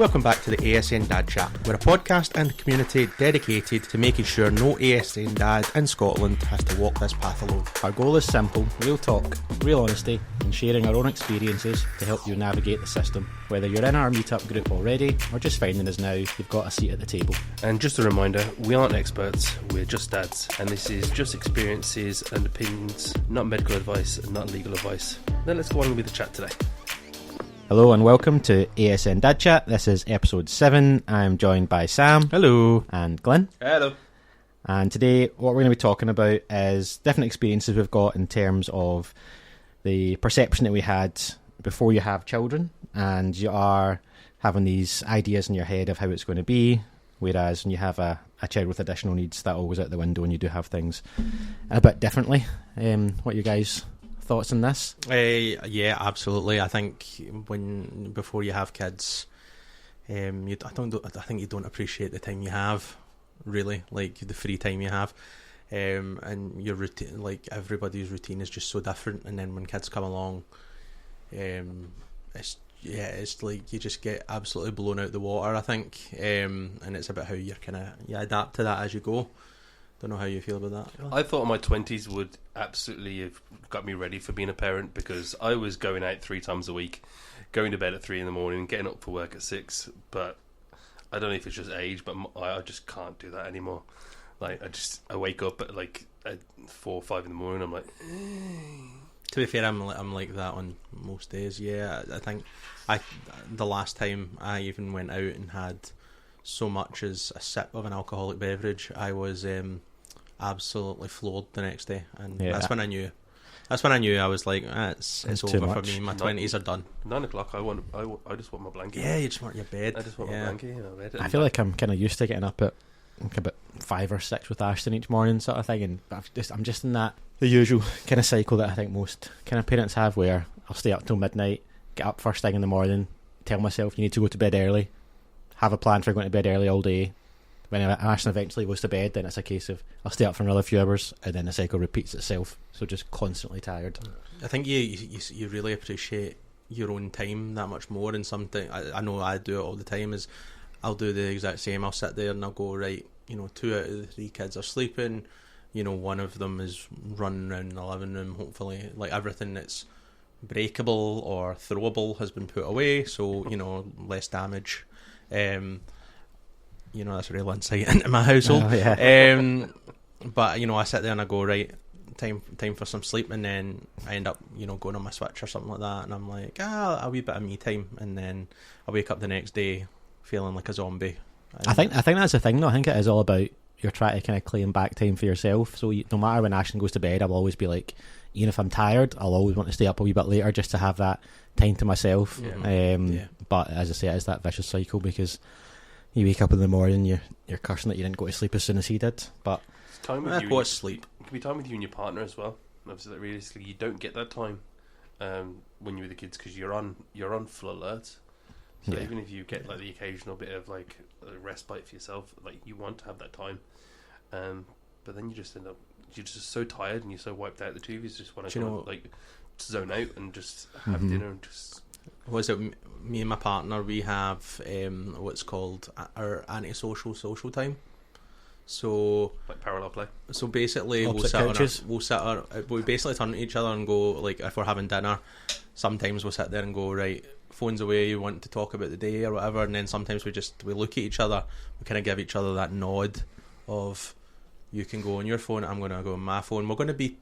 Welcome back to the ASN Dad Chat. We're a podcast and community dedicated to making sure no ASN dad in Scotland has to walk this path alone. Our goal is simple: real talk, real honesty, and sharing our own experiences to help you navigate the system. Whether you're in our meetup group already or just finding us now, you've got a seat at the table. And just a reminder, we aren't experts, we're just dads, and this is just experiences and opinions, not medical advice and not legal advice. Then let's go on with the chat today. Hello and welcome to ASN Dad Chat. This is episode 7. I'm joined by Sam. Hello. And Glyn. Hello. And today what we're going to be talking about is different experiences we've got in terms of the perception that we had before you have children and you are having these ideas in your head of how it's going to be, whereas when you have a child with additional needs, that always out the window and you do have things a bit differently. What are you guys' thoughts on this? Yeah, absolutely. I think before you have kids, I think you don't appreciate the time you have, really, like the free time you have, and your routine. Like everybody's routine is just so different. And then when kids come along, it's like you just get absolutely blown out the water, I think, and it's about how you adapt to that as you go. Don't know how you feel about that. I thought my 20s would absolutely have got me ready for being a parent because I was going out 3 times a week, going to bed at 3 in the morning, getting up for work at 6. But I don't know if it's just age, but I just can't do that anymore. Like I wake up at like at 4 or 5 in the morning. I'm like, To be fair, I'm like that on most days. Yeah, I think the last time I even went out and had so much as a sip of an alcoholic beverage, I was absolutely floored the next day, and that's when I knew. That's when I knew I was like, it's over for me. My 20s are done. 9 o'clock. I just want my blanket. Yeah, you just want your bed. I just want my blanket. Bed. I feel like I'm kind of used to getting up at like about 5 or 6 with Ashton each morning, sort of thing. And I'm just in the usual kind of cycle that I think most kind of parents have, where I'll stay up till midnight, get up first thing in the morning, tell myself you need to go to bed early, have a plan for going to bed early all day. When Ashton eventually goes to bed, then it's a case of I'll stay up for another few hours, and then the cycle repeats itself. So just constantly tired. I think you really appreciate your own time that much more. And something I know I do it all the time is I'll do the exact same. I'll sit there and I'll go, right, 2 out of the 3 kids are sleeping. One of them is running around the living room. Hopefully, like everything that's breakable or throwable has been put away, so less damage. That's a real insight into my household. Oh, yeah. But I sit there and I go, right, time for some sleep, and then I end up going on my Switch or something like that, and I'm like, a wee bit of me time, and then I wake up the next day feeling like a zombie. I think that's the thing though. I think it is all about you're trying to kind of claim back time for yourself. So no matter when Ashton goes to bed, I'll always be like, even if I'm tired, I'll always want to stay up a wee bit later just to have that time to myself. But as I say, it's that vicious cycle because you wake up in the morning, you're cursing that you didn't go to sleep as soon as he did. But it's time with you. What's sleep? It can be time with you and your partner as well. Obviously, like, realistically, you don't get that time when you're with the kids because you're on full alert. So even if you get like the occasional bit of like a respite for yourself, like you want to have that time, but then you just end up you're just so tired and you're so wiped out. The two of you just want to like zone out and just have dinner and just. Was it me and my partner? We have what's called our antisocial social time. So like parallel play. So basically, we basically turn to each other and go, like, if we're having dinner, sometimes we'll sit there and go, right, phones away, you want to talk about the day or whatever, and then sometimes we look at each other, we kind of give each other that nod of, you can go on your phone, I'm going to go on my phone. We're going to be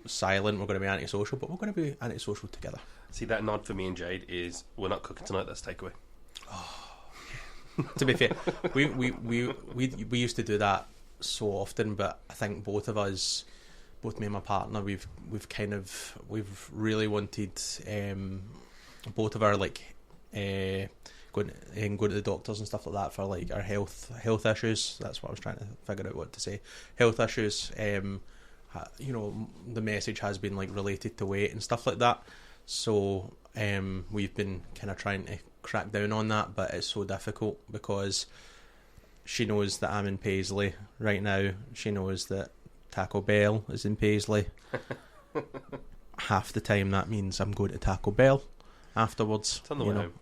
silent, we're going to be antisocial, but we're going to be antisocial together. See, that nod for me and Jade is, we're not cooking tonight, that's takeaway. To be fair, we used to do that so often, but I think both me and my partner, we've really wanted both of our going to the doctors and stuff like that for like our health issues. That's what I was trying to figure out what to say. Health issues. The message has been like related to weight and stuff like that. So we've been kind of trying to crack down on that, but it's so difficult because she knows that I'm in Paisley right now. She knows that Taco Bell is in Paisley. Half the time that means I'm going to Taco Bell afterwards. It's on the way home.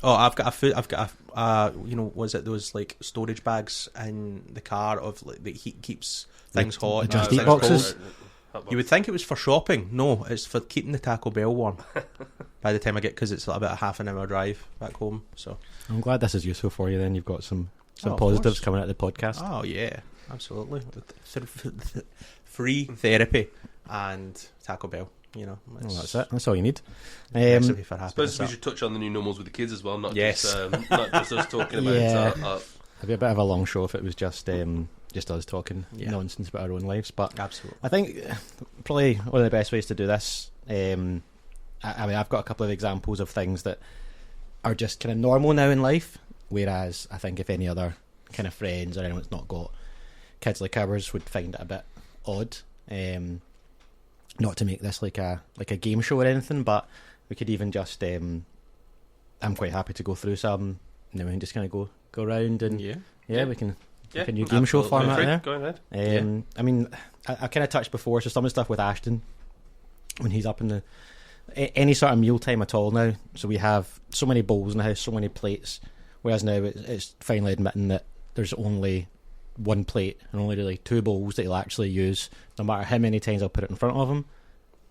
Oh, I've got a food. I've got a was it those like storage bags in the car of like the heat keeps things hot. the Just things Eat boxes? cold. You would think it was for shopping. No, it's for keeping the Taco Bell warm. By the time I get, because it's about a half an hour drive back home. So I'm glad this is useful for you. Then you've got some of positives course. coming out of the podcast. Oh yeah, absolutely. Free therapy and Taco Bell. Well, that's it. That's all you need. Recipe for I suppose happiness. we should touch on the new normals with the kids as well, not Yes. not just us talking about Yeah. it. It'd be a bit of a long show if it was just us talking nonsense about our own lives. But Absolutely. I think probably one of the best ways to do this. I mean, I've got a couple of examples of things that are just kind of normal now in life, whereas I think if any other kind of friends or anyone that's not got kids like ours would find it a bit odd. Not to make this like a game show or anything, but we could even just. I'm quite happy to go through some. And then we can just kind of go around and we can. Like a new game show format there. Go ahead. I mean, I kind of touched before, so some of the stuff with Ashton when he's up in the any sort of meal time at all now. So we have so many bowls in the house, so many plates. Whereas now it's finally admitting that there's only one plate and only really two bowls that he'll actually use. No matter how many times I'll put it in front of him,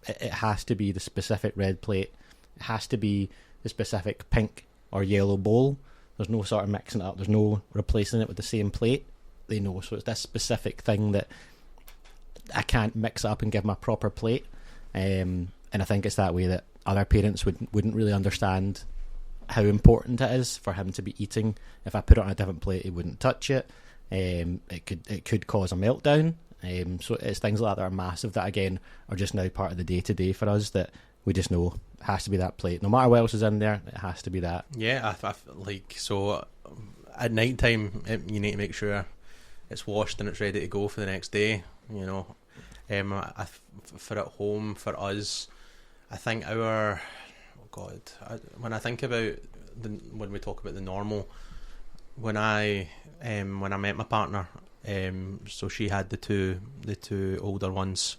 it has to be the specific red plate. It has to be the specific pink or yellow bowl. There's no sort of mixing it up. There's no replacing it with the same plate. They know. So it's this specific thing that I can't mix up and give him a proper plate. And I think it's that way that other parents wouldn't really understand how important it is for him to be eating. If I put it on a different plate, he wouldn't touch it. It could cause a meltdown. So it's things like that are massive that again are just now part of the day to day for us that we just know it has to be that plate. No matter what else is in there, it has to be that. Yeah, I like so. At night time, you need to make sure it's washed and it's ready to go for the next day. For at home for us, I think when I think about when we talk about the normal, when I met my partner, so she had the two older ones,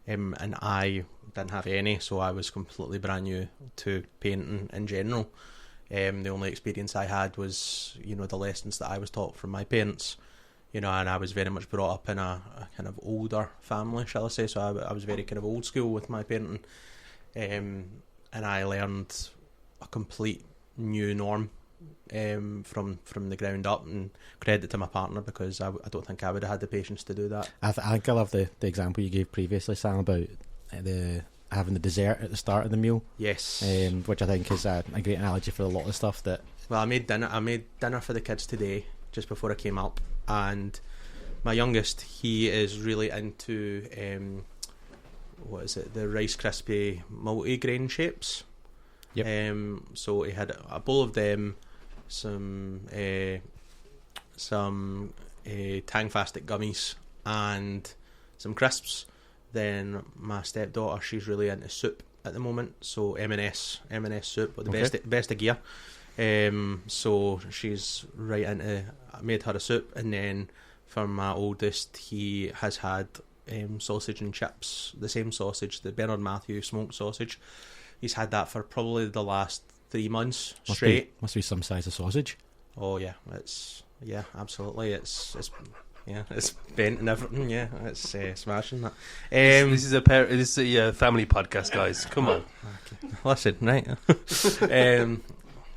and I didn't have any, so I was completely brand new to painting in general. The only experience I had was the lessons that I was taught from my parents, and I was very much brought up in a kind of older family, shall I say. So I was very kind of old school with my parenting, and I learned a complete new norm from the ground up, and credit to my partner, because I don't think I would have had the patience to do that. I think I love the example you gave previously, Sam, about having the dessert at the start of the meal. Yes. Which I think is a great analogy for a lot of stuff that... Well, I made dinner for the kids today, just before I came up, and my youngest, he is really into the Rice Krispie multi-grain shapes. Yep. So he had a bowl of them, some Tangfastic gummies, and some crisps. Then my stepdaughter, she's really into soup at the moment, so M&S soup, with the best of gear. So she's right into. I made her a soup, and then for my oldest, he has had sausage and chips, the same sausage, the Bernard Matthew smoked sausage. He's had that for probably the last 3 months straight. Must be some size of sausage. Oh yeah, absolutely. It's bent and everything. Yeah, it's smashing that. This is a family podcast, guys. Come on. Okay. Listen, right.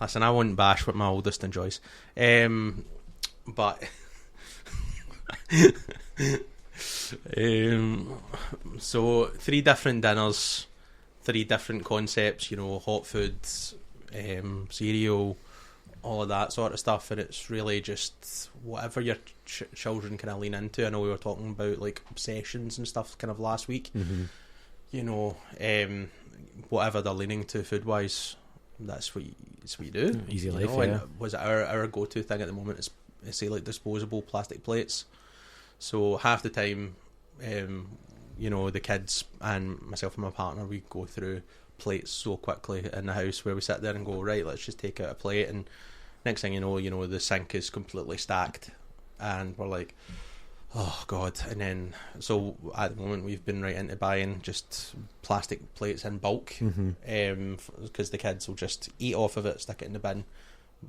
Listen, I wouldn't bash what my oldest enjoys. But so 3 different dinners, 3 different concepts, hot foods, cereal, all of that sort of stuff, and it's really just whatever your children kind of lean into. I know we were talking about like obsessions and stuff kind of last week. Mm-hmm. Whatever they're leaning to food wise, that's what you do. Easy life. And was it our go-to thing at the moment is say like disposable plastic plates. So half the time, the kids and myself and my partner, we go through plates so quickly in the house, where we sit there and go, right, let's just take out a plate, and next thing you know the sink is completely stacked, and we're like, oh god. And then so at the moment we've been right into buying just plastic plates in bulk, Mm-hmm. because the kids will just eat off of it, stick it in the bin,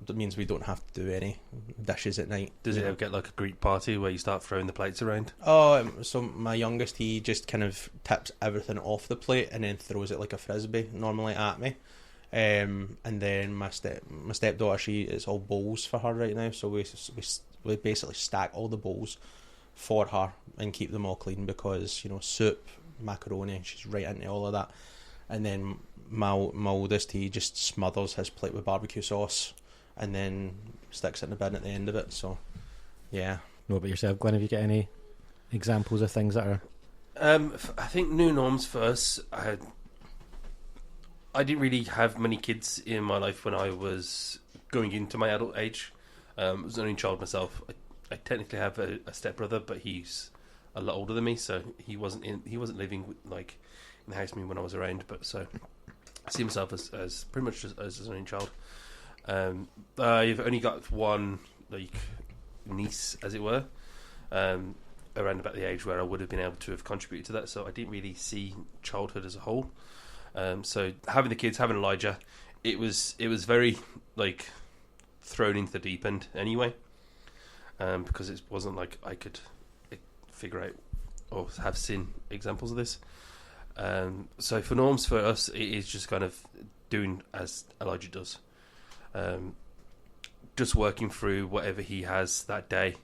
That means we don't have to do any dishes at night. Does it ever get like a Greek party where you start throwing the plates around? Oh, so my youngest, he just kind of tips everything off the plate and then throws it like a frisbee normally at me. And then my stepdaughter, it's all bowls for her right now. So we basically stack all the bowls for her and keep them all clean because, you know, soup, macaroni, she's right into all of that. And then my oldest, he just smothers his plate with barbecue sauce and then sticks it in the bin at the end of it. So, yeah. What about yourself, Glenn? Have you got any examples of things that are... I think new norms for us. I didn't really have many kids in my life when I was going into my adult age. I was an only child myself. I technically have a stepbrother, but he's a lot older than me, so he wasn't living like in the house with me when I was around. But so I see myself as pretty much as an only child. I've only got one like niece, as it were, around about the age where I would have been able to have contributed to that. So I didn't really see childhood as a whole. So having the kids, having Elijah, it was very like thrown into the deep end anyway, because it wasn't like I could figure out or have seen examples of this. So for norms for us, it is just kind of doing as Elijah does, just working through whatever he has that day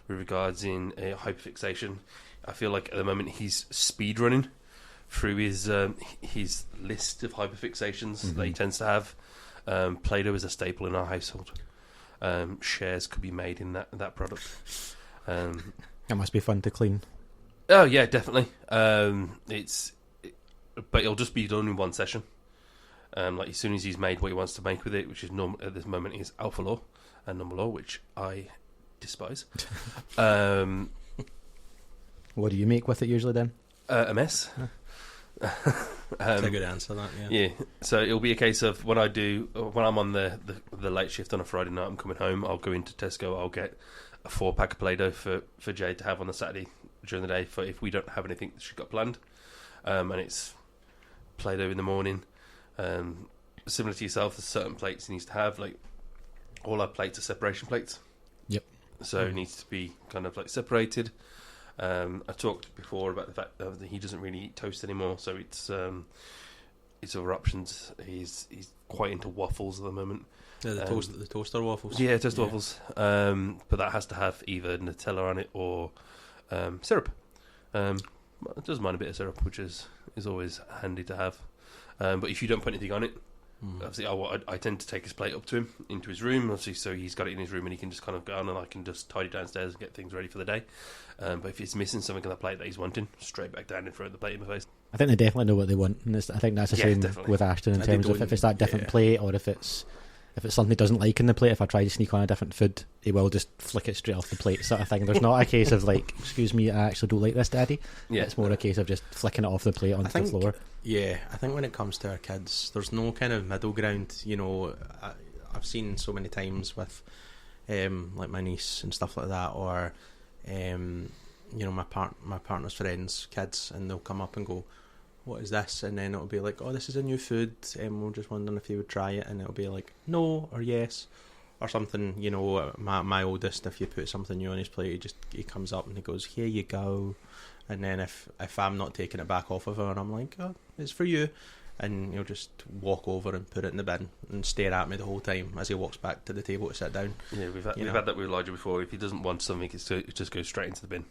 with regards in a hyperfixation. I feel like at the moment he's speed running through his list of hyperfixations that he tends to have. Play-Doh is a staple in our household. Shares could be made in that product. That must be fun to clean. Oh yeah, definitely. But it'll just be done in one session. Like as soon as he's made what he wants to make with it, which is at this moment is Alpha Law and Number Law, which I despise. What do you make with it usually then? A mess. That's a good answer, that, yeah. Yeah, so it'll be a case of when I'm on the late shift on a Friday night, I'm coming home, I'll go into Tesco, I'll get a 4-pack of Play-Doh for Jade to have on the Saturday during the day for if we don't have anything that she's got planned. And it's Play-Doh in the morning. Similar to yourself, there's certain plates he needs to have, like all our plates are separation plates. Yep. So it needs to be kind of like separated. I talked before about the fact that he doesn't really eat toast anymore, so it's other options. He's quite into waffles at the moment. Yeah, the toaster waffles. Yeah, toaster waffles. But that has to have either Nutella on it or syrup. It doesn't mind a bit of syrup, which is always handy to have. But if you don't put anything on it, obviously I tend to take his plate up to him into his room, obviously, so he's got it in his room and he can just kind of go on and I can just tidy downstairs and get things ready for the day. But if he's missing something on the plate that he's wanting, straight back down and throw the plate in my face. I think they definitely know what they want, and I think that's the same definitely with Ashton in terms of if it's that different plate or if it's something he doesn't like in the plate. If I try to sneak on a different food, he will just flick it straight off the plate, sort of thing. There's not a case of like, excuse me, I actually don't like this, Daddy. Yeah. It's more a case of just flicking it off the plate onto the floor. Yeah, I think when it comes to our kids, there's no kind of middle ground. You know, I've seen so many times with like my niece and stuff like that, or you know, my partner's friends' kids, and they'll come up and go, "What is this?" And then it'll be like, "Oh, this is a new food, and we're just wondering if you would try it." And it'll be like, "No," or "Yes," or something. You know, my oldest, if you put something new on his plate, he comes up and he goes, "Here you go." And then if I'm not taking it back off of her, and I'm like, "Oh, it's for you," and he'll just walk over and put it in the bin and stare at me the whole time as he walks back to the table to sit down. Yeah, we've had that with Elijah before. If he doesn't want something, it just goes straight into the bin.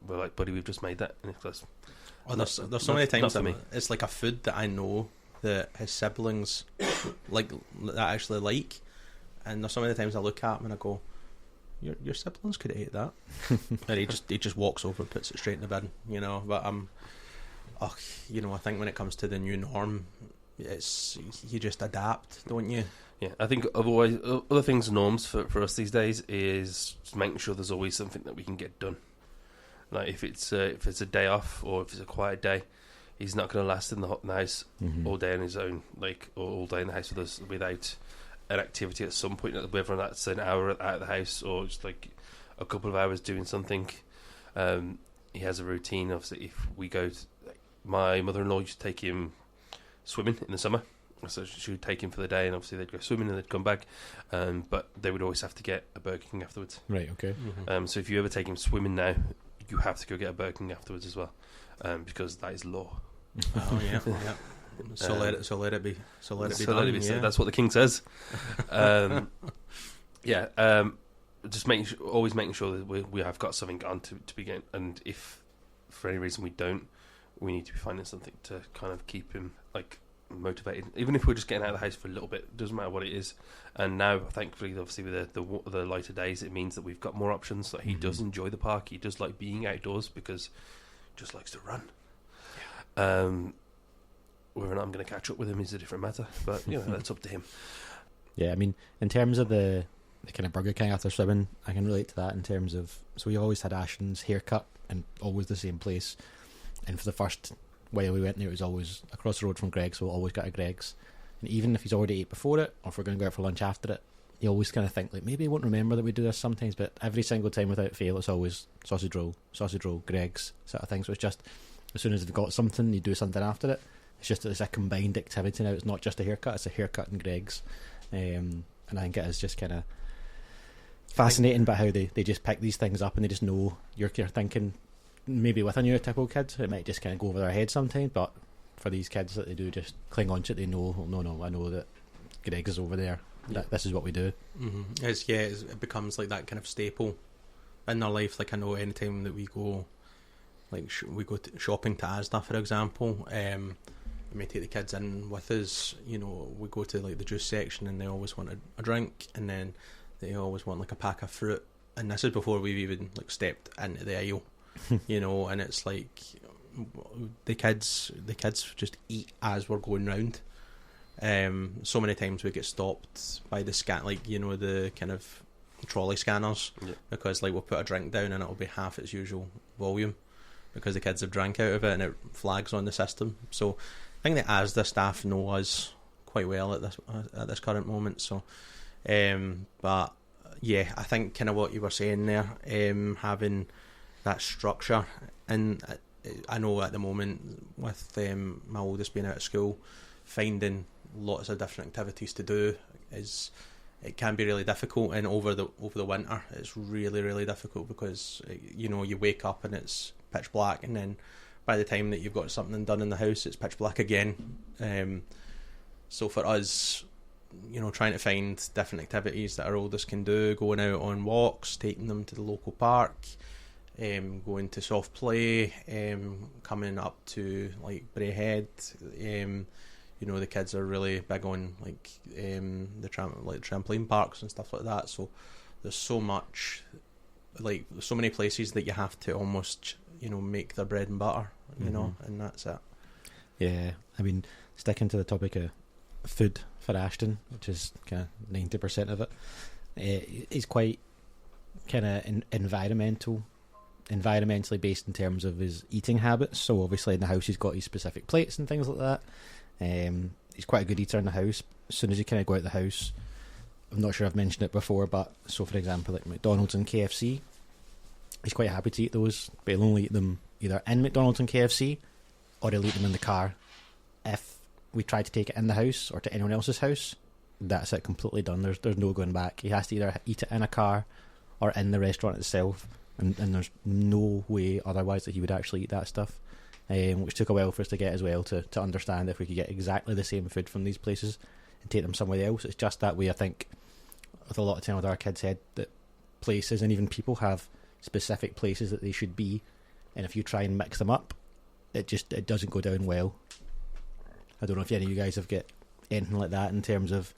We're like, "Buddy, we've just made that," and it's there's so many times that it's like a food that I know that his siblings that actually like, and there's so many times I look at him and I go, Your siblings could have ate that. And he just walks over and puts it straight in the bin, you know. But you know, I think when it comes to the new norm, it's you just adapt, don't you? Yeah, I think otherwise other things norms for us these days is just making sure there's always something that we can get done. Like if it's a day off or if it's a quiet day, he's not going to last in the house all day on his own, like or all day in the house with us without an activity at some point, whether that's an hour out of the house or just like a couple of hours doing something. He has a routine. Obviously, if we go, my mother-in-law used to take him swimming in the summer, So she would take him for the day, and obviously they'd go swimming and they'd come back. But they would always have to get a Burger King afterwards. Right, okay. So if you ever take him swimming now, you have to go get a Burger King afterwards as well, because that is law. Oh yeah, yeah. So let it be done. Yeah. That's what the king says. Just always making sure that we have got something on to begin, and if for any reason we don't, we need to be finding something to kind of keep him like motivated. Even if we're just getting out of the house for a little bit, doesn't matter what it is. And now, thankfully, obviously with the lighter days, it means that we've got more options. Like he does enjoy the park. He does like being outdoors because he just likes to run. Whether or not I'm going to catch up with him is a different matter, but that's up to him. Yeah, I mean, in terms of the kind of Burger King after swimming, I can relate to that in terms of, so we always had Ashton's haircut and always the same place, and for the first while we went there, it was always across the road from Greg's, so we'll always got a Greg's, and even if he's already ate before it, or if we're going to go out for lunch after it, you always kind of think, like, maybe he won't remember that we do this sometimes, but every single time without fail, it's always sausage roll, Greg's sort of thing. So it's just, as soon as they've got something, you do something after it. It's just that it's a combined activity now. It's not just a haircut, it's a haircut and Greg's. And I think it is just kind of fascinating about how they just pick these things up and they just know you're thinking, maybe with a neurotypical kid, it might just kind of go over their head sometimes, but for these kids that they do just cling on to it, they know, I know that Greg's is over there. This is what we do. Mm-hmm. It becomes like that kind of staple in their life. Like I know anytime that we go, like we go shopping to Asda, for example, we may take the kids in with us. We go to like the juice section and they always want a drink, and then they always want like a pack of fruit. And this is before we've even like stepped into the aisle, and it's like the kids just eat as we're going round. So many times we get stopped by the the kind of trolley scanners, because like we'll put a drink down and it'll be half its usual volume because the kids have drank out of it and it flags on the system. So I think the Asda staff know us quite well at this current moment. So, but yeah, I think kind of what you were saying there, having that structure, and I know at the moment with my oldest being out of school, finding lots of different activities to do it can be really difficult, and over the winter it's really, really difficult because you wake up and it's pitch black, and then by the time that you've got something done in the house it's pitch black again. So for us, trying to find different activities that our oldest can do, going out on walks, taking them to the local park, going to soft play, coming up to like Braehead. The kids are really big on like the trampoline parks and stuff like that. So there's so many places that you have to almost make their bread and butter, and that's it. Yeah, I mean, sticking to the topic of food for Ashton, which is kind of 90% of it, he's quite kind of environmentally based in terms of his eating habits. So obviously in the house he's got his specific plates and things like that. He's quite a good eater in the house. As soon as you kind of go out the house, I'm not sure I've mentioned it before, but so for example like McDonald's and KFC, he's quite happy to eat those, but he'll only eat them either in McDonald's and KFC or he'll eat them in the car. If we try to take it in the house or to anyone else's house, that's it, completely done. There's no going back. He has to either eat it in a car or in the restaurant itself, and there's no way otherwise that he would actually eat that stuff. Which took a while for us to get as well, to understand if we could get exactly the same food from these places and take them somewhere else. It's just that way, I think, with a lot of time with our kids' head, that places and even people have specific places that they should be, and if you try and mix them up, it doesn't go down well. I don't know if any of you guys have got anything like that in terms of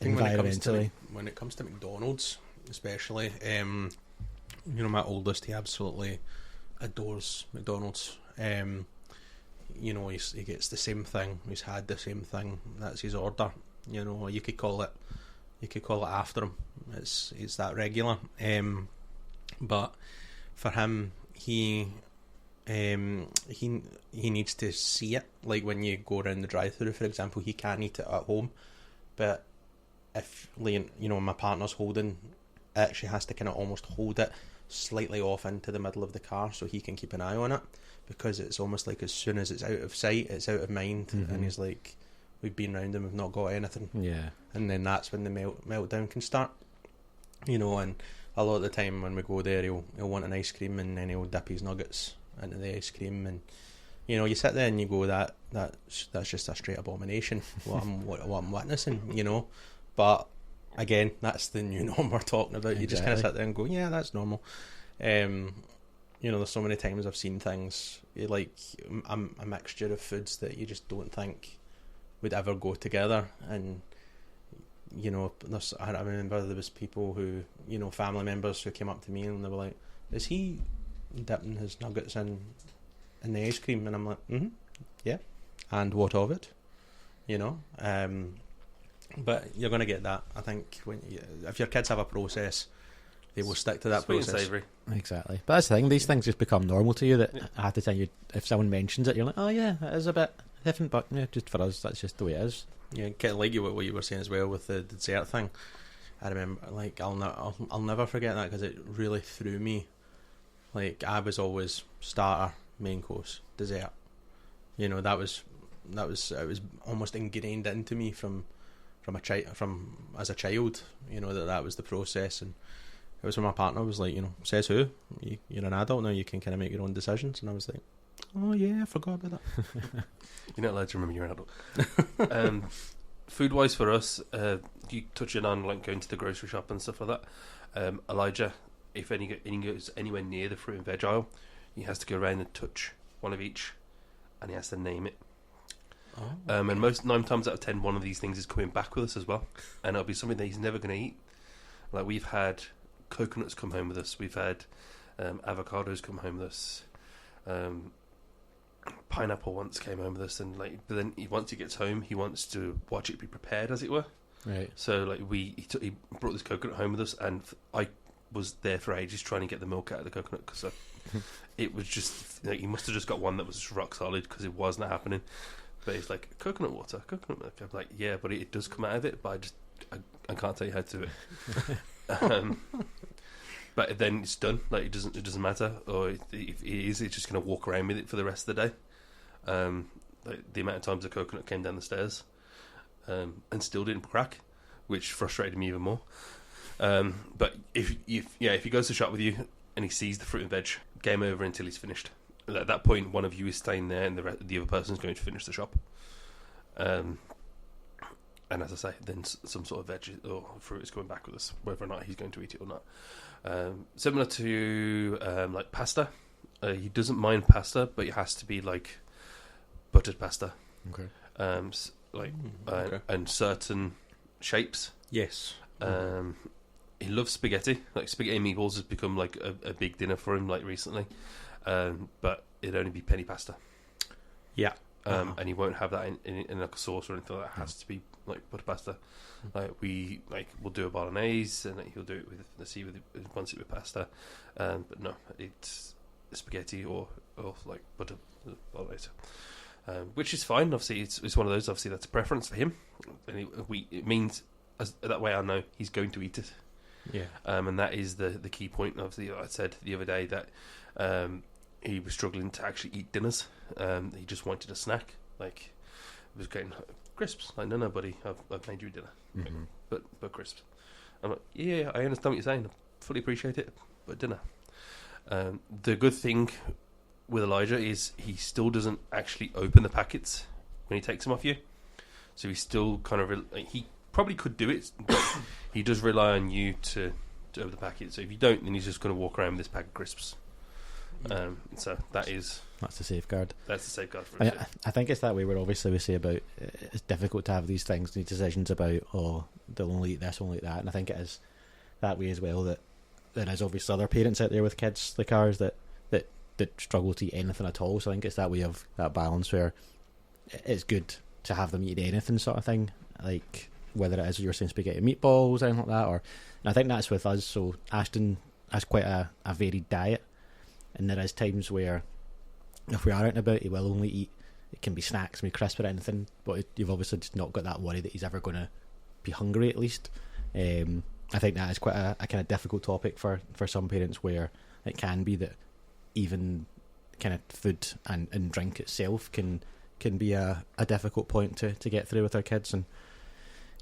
environmentally. When it comes to McDonald's, especially, my oldest, he absolutely adores McDonald's. He gets the same thing. He's had the same thing. That's his order. You could call it after him. It's that regular. But for him, he needs to see it. Like when you go around the drive-through, for example, he can eat it at home. But if my partner's holding, it actually has to kind of almost hold it slightly off into the middle of the car so he can keep an eye on it, because it's almost like as soon as it's out of sight, it's out of mind. And he's like, we've been round and we've not got anything. Yeah. And then that's when the meltdown can start. You know, and a lot of the time when we go there, he'll want an ice cream, and then he'll dip his nuggets into the ice cream, and you know, you sit there and you go, that's just a straight abomination what I'm witnessing, you know. But again, that's the new norm we're talking about. You just kind of sit there and go, yeah, that's normal. You know, there's so many times I've seen things like a mixture of foods that you just don't think would ever go together. And you know, I remember there was people who, you know, family members who came up to me and they were like, is he dipping his nuggets in the ice cream? And I'm like, yeah. And what of it? You know, but you're going to get that. I think if your kids have a process, they will stick to that Sweet process. And savoury. Exactly. But that's the thing, these things just become normal to you, that I have to tell you, if someone mentions it, you're like, oh yeah, it is a bit different, but yeah, just for us, that's just the way it is. Yeah, kind of like what you were saying as well with the dessert thing. I remember, like, I'll never forget that, because it really threw me. Like, I was always starter, main course, dessert. You know, it was almost ingrained into me from as a child. You know, that was the process. And it was when my partner was like, you know, says who? You're an adult now, you can kind of make your own decisions. And I was like, oh yeah, I forgot about that. You're not allowed to remember you're an adult. Food wise for us, you touching on like going to the grocery shop and stuff like that. Elijah, if he goes anywhere near the fruit and veg aisle, he has to go around and touch one of each, and he has to name it. Oh. And 9 times out of 10, one of these things is coming back with us as well, and it'll be something that he's never going to eat. Like, we've had coconuts come home with us, we've had avocados come home with us, pineapple once came home with us, and like, but then once he gets home, he wants to watch it be prepared, as it were. Right. So like, he brought this coconut home with us, and I was there for ages trying to get the milk out of the coconut, because it was just like, he must have just got one that was rock solid, because it wasn't happening. But it's like, coconut water, coconut milk. I'm like, yeah, but it does come out of it, but I can't tell you how to do it. But then it's done. Like, it doesn't matter. Or if it is, it's just going to walk around with it for the rest of the day. Like, the amount of times the coconut came down the stairs and still didn't crack, which frustrated me even more. But if he goes to shop with you and he sees the fruit and veg, game over until he's finished. At that point, one of you is staying there, and the other person's going to finish the shop. And as I say, then some sort of veg or fruit is going back with us, whether or not he's going to eat it or not. Similar to like pasta, he doesn't mind pasta, but it has to be like buttered pasta. Okay. Okay. And certain shapes. Yes. He loves spaghetti. Like, spaghetti and meatballs has become like a big dinner for him, like, recently. But it'd only be penny pasta. Yeah. And he won't have that in like a sauce or anything like that. It has to be like butter pasta. We'll do a bolognese, and he'll do it with pasta. But no, it's spaghetti or like butter bolognese. Which is fine. Obviously, it's one of those. Obviously, that's a preference for him, and it means that way I know he's going to eat it. Yeah. And that is the key point. Obviously, I said the other day that he was struggling to actually eat dinners. He just wanted a snack. Like, he was getting crisps. Like, no, buddy, I've made you dinner. Mm-hmm. But crisps. I'm like, yeah, I understand what you're saying. I fully appreciate it, but dinner. The good thing with Elijah is he still doesn't actually open the packets when he takes them off you. So he's still kind of he probably could do it, but he does rely on you to open the packet. So if you don't, then he's just going to walk around with this pack of crisps. So that's the safeguard. That's the safeguard for it. I think it's that way where obviously we say about it's difficult to have these things, these decisions about, oh, they'll only eat this, only eat that. And I think it is that way as well, that there is obviously other parents out there with kids like ours that struggle to eat anything at all. So I think it's that way of that balance where it's good to have them eat anything sort of thing, like whether it is you're saying spaghetti meatballs, anything like that, and I think that's with us. So Ashton has quite a varied diet, and there is times where if we are out and about, he will only eat, it can be snacks, maybe crisps or anything, but you've obviously just not got that worry that he's ever going to be hungry, at least. I think that is quite a kind of difficult topic for some parents, where it can be that even kind of food and drink itself can can be a difficult point to get through with our kids. And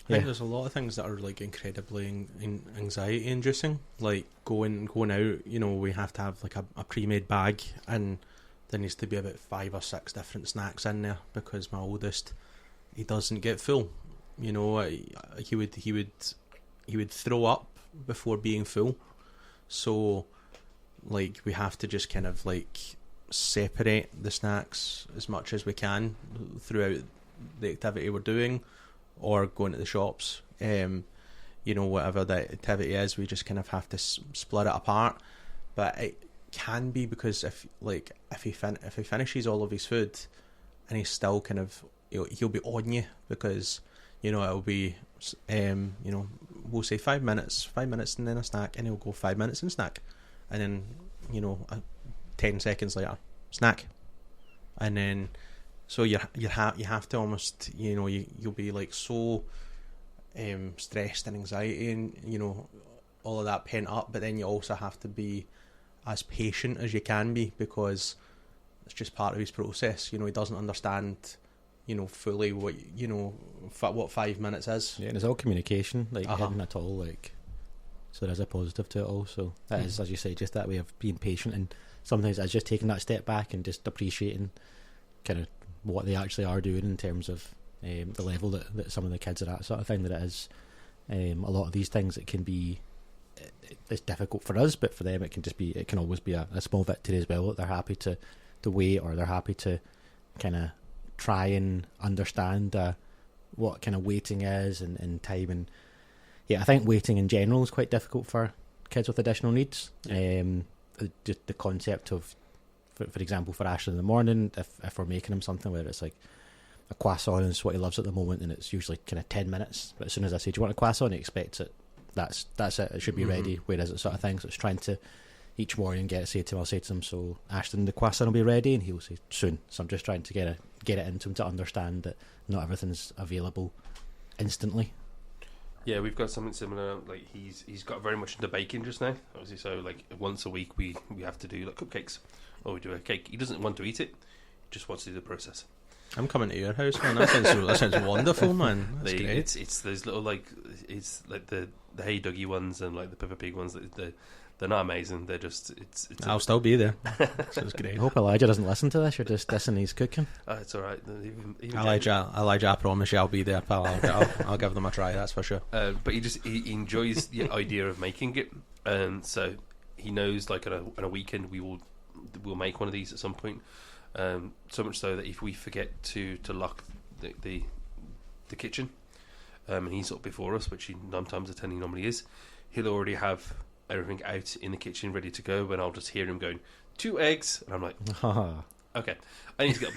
I think there's a lot of things that are like incredibly anxiety inducing, like going out. You know, we have to have like a pre-made bag, and there needs to be about 5 or 6 different snacks in there because my oldest, he doesn't get full. You know, he would throw up before being full. So, like, we have to just kind of like separate the snacks as much as we can throughout the activity we're doing, or going to the shops. You know, whatever the activity is, we just kind of have to split it apart. But it can be because if he finishes all of his food and he's still kind of, he'll be on you because, you know, it'll be you know, we'll say 5 minutes and then a snack, and he'll go 5 minutes and snack, and then, you know, 10 seconds later snack, and then so you have to almost, you know, you'll be like so stressed and anxiety and, you know, all of that pent up, but then you also have to be as patient as you can be because it's just part of his process. You know, he doesn't understand, you know, fully what, you know, what 5 minutes is. Yeah, and it's all communication, like hidden at all, like, so there's a positive to it all. So that is, as you say, just that way of being patient, and sometimes it's just taking that step back and just appreciating kind of what they actually are doing in terms of the level that some of the kids are at, sort of thing. That it is a lot of these things, it can be, it's difficult for us, but for them it can always be a small victory as well, that they're happy to wait, or they're happy to kind of try and understand what kind of waiting is and time. And yeah, I think waiting in general is quite difficult for kids with additional needs. Just the concept of, for example, for Ashley in the morning, if we're making him something, whether it's like a croissant is what he loves at the moment, and it's usually kind of 10 minutes, but as soon as I say, do you want a croissant, he expects it, that's it, it should be ready, where is it, sort of thing. So it's trying to each morning I'll say to him, so Ashton, the croissant will be ready, and he'll say soon. So I'm just trying to get it into him to understand that not everything's available instantly. Yeah, we've got something similar. Like he's got very much into baking just now, obviously. So like once a week we have to do like cupcakes, or we do a cake. He doesn't want to eat it; he just wants to do the process. I'm coming to your house, man. That sounds wonderful, man. That's great. It's those little like, it's like the Hey Dougie ones and like the Peppa Pig ones. They're not amazing. They're just it's I'll still be there. Sounds great. I hope Elijah doesn't listen to this. You're just dissing his cooking. It's all right. Even Elijah, I promise you, I'll be there, pal. I'll give them a try. That's for sure. But he enjoys the idea of making it, and so he knows like on a weekend we'll make one of these at some point. So much so that if we forget to lock the kitchen, and he's up before us, which he 9 times out of 10 he normally is, he'll already have everything out in the kitchen ready to go, and I'll just hear him going 2 eggs, and I'm like, okay, I need to get up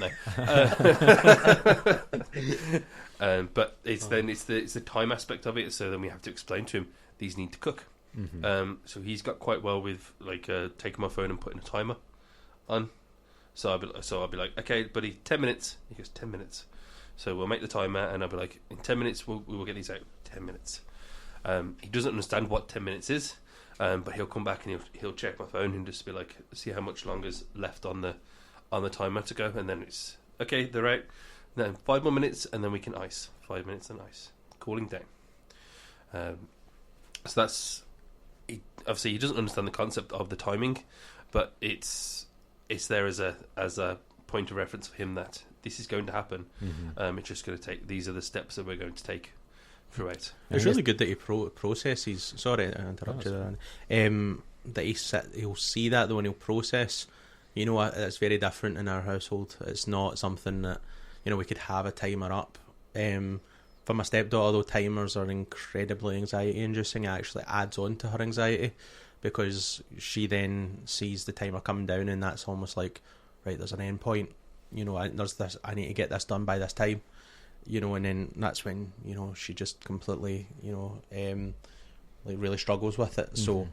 now. But it's the time aspect of it. So then we have to explain to him these need to cook. So he's got quite well with like taking my phone and putting a timer on. So I'll be like, okay, buddy, 10 minutes. He goes, 10 minutes. So we'll make the timer, and I'll be like, in 10 minutes we will get these out. 10 minutes. He doesn't understand what 10 minutes is, but he'll come back and he'll check my phone and just be like, see how much longer's left on the timer to go, and then it's okay, they're out. And then 5 more minutes, and then we can ice. 5 minutes and ice, cooling down. So that's obviously he doesn't understand the concept of the timing, but it's there as a point of reference for him that this is going to happen. It's just going to take. These are the steps that we're going to take throughout. It's really good that he processes. Sorry, I interrupted you there. That he'll see that though, and he'll process. You know, it's very different in our household. It's not something that, you know, we could have a timer up. For my stepdaughter, though, timers are incredibly anxiety-inducing. It actually adds on to her anxiety, because she then sees the timer coming down, and that's almost like, right, there's an end point. You know, I need to get this done by this time. You know, and then that's when, you know, she just completely, you know, like really struggles with it. So,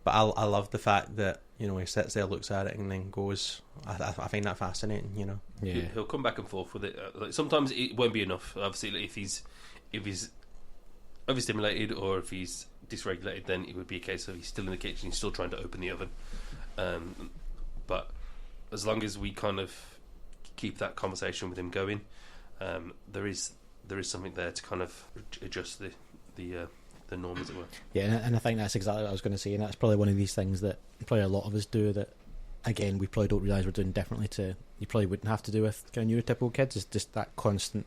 but I love the fact that, you know, he sits there, looks at it, and then goes. I find that fascinating. You know, yeah, he'll come back and forth with it. Like sometimes it won't be enough. Obviously, like if he's overstimulated or if he's dysregulated, then it would be a case of he's still in the kitchen, he's still trying to open the oven. But as long as we kind of keep that conversation with him going. There is something there to kind of adjust the norm, as it were. Yeah, and I think that's exactly what I was going to say, and that's probably one of these things that probably a lot of us do that, again, we probably don't realise we're doing differently to, you probably wouldn't have to do with kind of neurotypical kids, is just that constant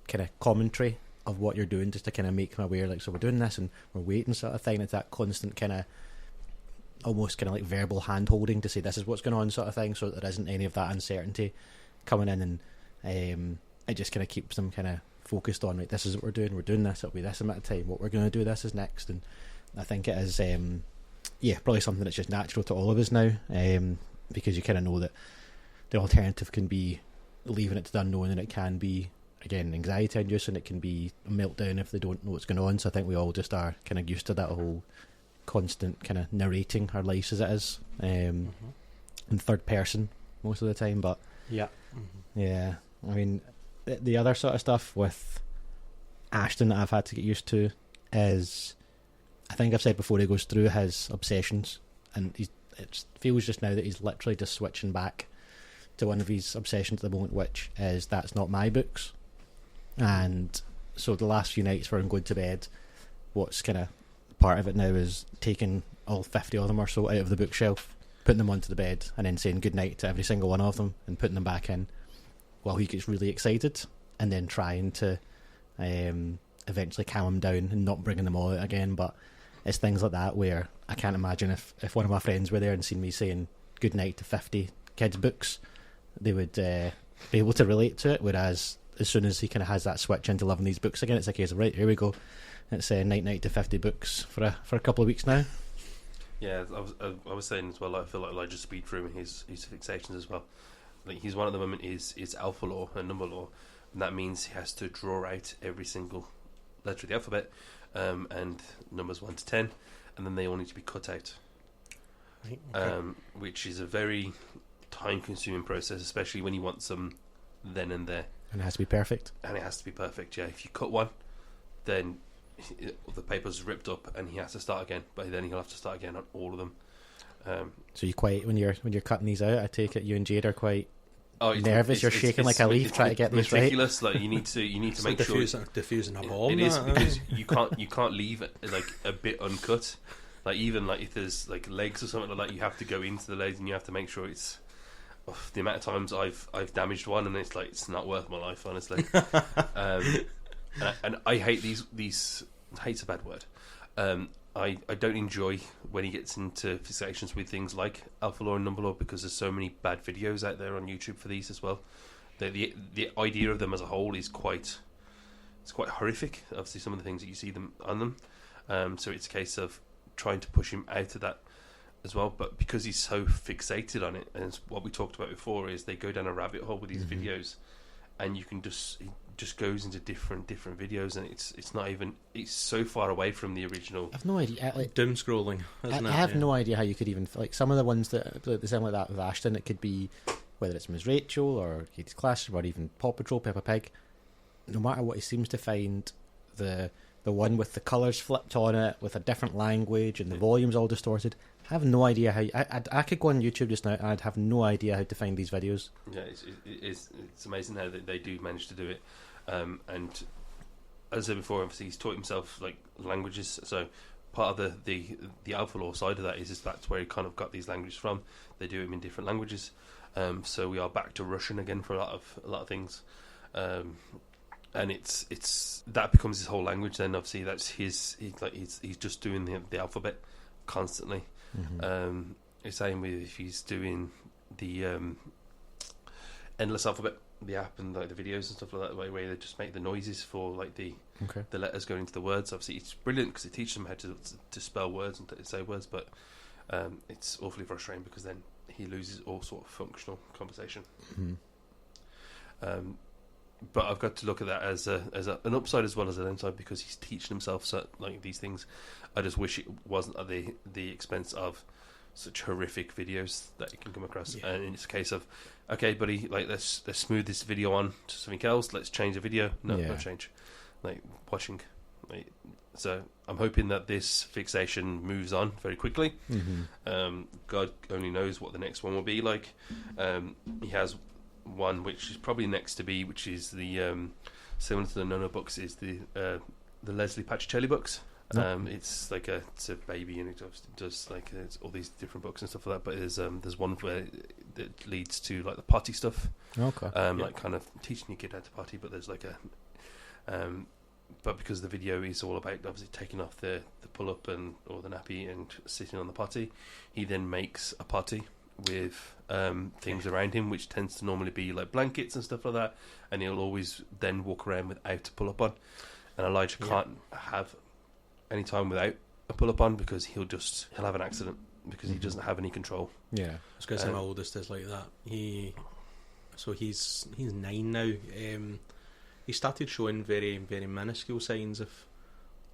kind of commentary of what you're doing, just to kind of make them aware, like, so we're doing this and we're waiting sort of thing. It's that constant kind of, almost kind of like verbal hand-holding to say this is what's going on sort of thing, so that there isn't any of that uncertainty coming in, and it just kind of keeps them kind of focused on, right, this is what we're doing this, it'll be this amount of time, what we're going to do, this is next. And I think it is probably something that's just natural to all of us now, because you kind of know that the alternative can be leaving it to the unknown, and it can be, again, anxiety inducing, it can be a meltdown if they don't know what's going on. So I think we all just are kind of used to that whole constant kind of narrating our lives as it is, in third person most of the time. But yeah, I mean, the other sort of stuff with Ashton that I've had to get used to is, I think I've said before, he goes through his obsessions, and it feels just now that he's literally just switching back to one of his obsessions at the moment, which is That's Not My Books. And so the last few nights where I'm going to bed, what's kind of part of it now is taking all 50 of them or so out of the bookshelf, putting them onto the bed, and then saying goodnight to every single one of them and putting them back in while he gets really excited, and then trying to eventually calm him down and not bringing them all out again. But it's things like that where I can't imagine if one of my friends were there and seen me saying goodnight to 50 kids' books, they would be able to relate to it. Whereas as soon as he kind of has that switch into loving these books again, it's a case of, right, here we go, it's night to 50 books for a couple of weeks now. Yeah, I was saying as well, I feel like Elijah speed through his fixations as well. Like, his one at the moment is alpha law and number law, and that means he has to draw out every single letter of the alphabet, and numbers 1 to 10, and then they all need to be cut out. Right, okay. Which is a very time-consuming process, especially when you want some then and there. And it has to be perfect. And it has to be perfect, yeah. If you cut one, then the paper's ripped up and he has to start again, but then he'll have to start again on all of them. So you quite, when you're cutting these out, I take it you and Jade are quite nervous. You're shaking it's like a leaf trying to get these right. Meticulous. Like, you need to make sure diffusing a bomb. It is, because you can't leave it like a bit uncut. Like, even like if there's like legs or something like that, you have to go into the legs and you have to make sure it's. The amount of times I've damaged one, and it's like, it's not worth my life, honestly. And I hate these. Hate's a bad word. I don't enjoy when he gets into fixations with things like alpha law and number law, because there's so many bad videos out there on YouTube for these as well. The idea of them as a whole is quite horrific. Obviously, some of the things that you see them on them. So it's a case of trying to push him out of that as well. But because he's so fixated on it, and what we talked about before is they go down a rabbit hole with these videos, and you can just goes into different videos, and it's not even, it's so far away from the original. I've no idea. Like, doom scrolling. I have no idea how you could even, like, some of the ones that sound like that with Ashton. It could be whether it's Ms. Rachel or Katie's Classroom or even Paw Patrol, Peppa Pig. No matter what, he seems to find the one with the colours flipped on it, with a different language and the volume's all distorted. I have no idea how. I could go on YouTube just now and I'd have no idea how to find these videos. Yeah, it's amazing how they do manage to do it. And as I said before, obviously he's taught himself like languages. So part of the alpha law side of that is that's where he kind of got these languages from. They do them in different languages. So we are back to Russian again for a lot of things. And it's that becomes his whole language. Then obviously that's he's just doing the alphabet constantly. Mm-hmm. The same with if he's doing the endless alphabet, the app, and like the videos and stuff like that, where they just make the noises for like the letters going into the words. Obviously it's brilliant because it teaches them how to spell words and to say words, but it's awfully frustrating because then he loses all sort of functional conversation. Mm-hmm. But I've got to look at that as an upside as well as an downside, because he's teaching himself like these things. I just wish it wasn't at the expense of such horrific videos that you can come across. Yeah. And it's a case of, okay, buddy, like let's smooth this video on to something else. Let's change the video. No change. Like watching. Like, so I'm hoping that this fixation moves on very quickly. Mm-hmm. God only knows what the next one will be like. He has one which is probably next to be, which is the similar to the Nono books, is the Leslie Pacicelli books. It's like it's a baby, and it does like it's all these different books and stuff like that. But there's one where that leads to like the potty stuff. Okay. Like kind of teaching your kid how to potty, but there's like a but because the video is all about obviously taking off the pull up or the nappy and sitting on the potty, he then makes a potty with things around him, which tends to normally be like blankets and stuff like that, and he'll always then walk around without a pull up on, and Elijah can't have any time without a pull up on because he'll have an accident because he doesn't have any control. Yeah, I was going to say my oldest is like that. He's 9 now. He started showing very, very minuscule signs of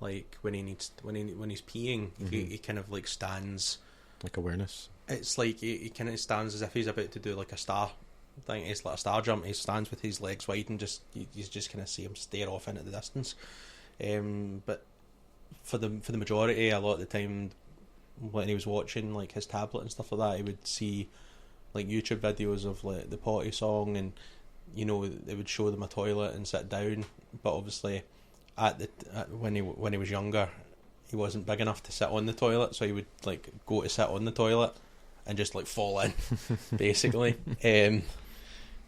like when he's peeing, he kind of like stands, like awareness. It's like he kind of stands as if he's about to do like a star thing. It's like a star jump. He stands with his legs wide and you just kind of see him stare off into the distance. But for the majority, a lot of the time when he was watching like his tablet and stuff like that, he would see like YouTube videos of like the potty song, and you know they would show them a toilet and sit down. But obviously, when he was younger, he wasn't big enough to sit on the toilet, so he would like go to sit on the toilet and just like fall in, basically.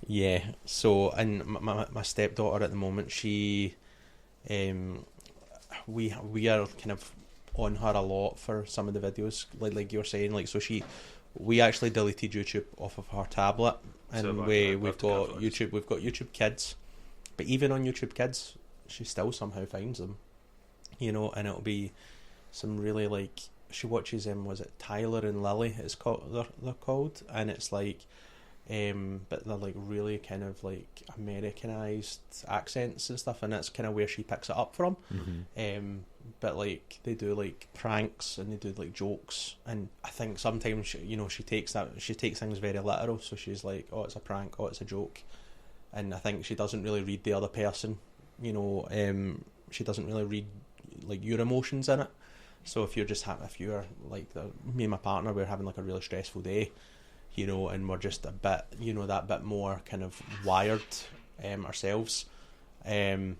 Yeah. So, and my stepdaughter at the moment, she, we are kind of on her a lot for some of the videos, like you were saying, like so we actually deleted YouTube off of her tablet, and So we've got YouTube Kids, but even on YouTube Kids, she still somehow finds them, you know, and it'll be some really like she watches was it Tyler and Lily? It's called they're called, and it's like, but they're like really kind of like Americanized accents and stuff, and that's kind of where she picks it up from. But like they do like pranks and they do like jokes, and I think sometimes she takes things very literal. So she's like, oh, it's a prank, oh, it's a joke, and I think she doesn't really read the other person. She doesn't really read like your emotions in it. So if you're like me and my partner, we're having like a really stressful day, and we're just a bit, that bit more kind of wired ourselves, and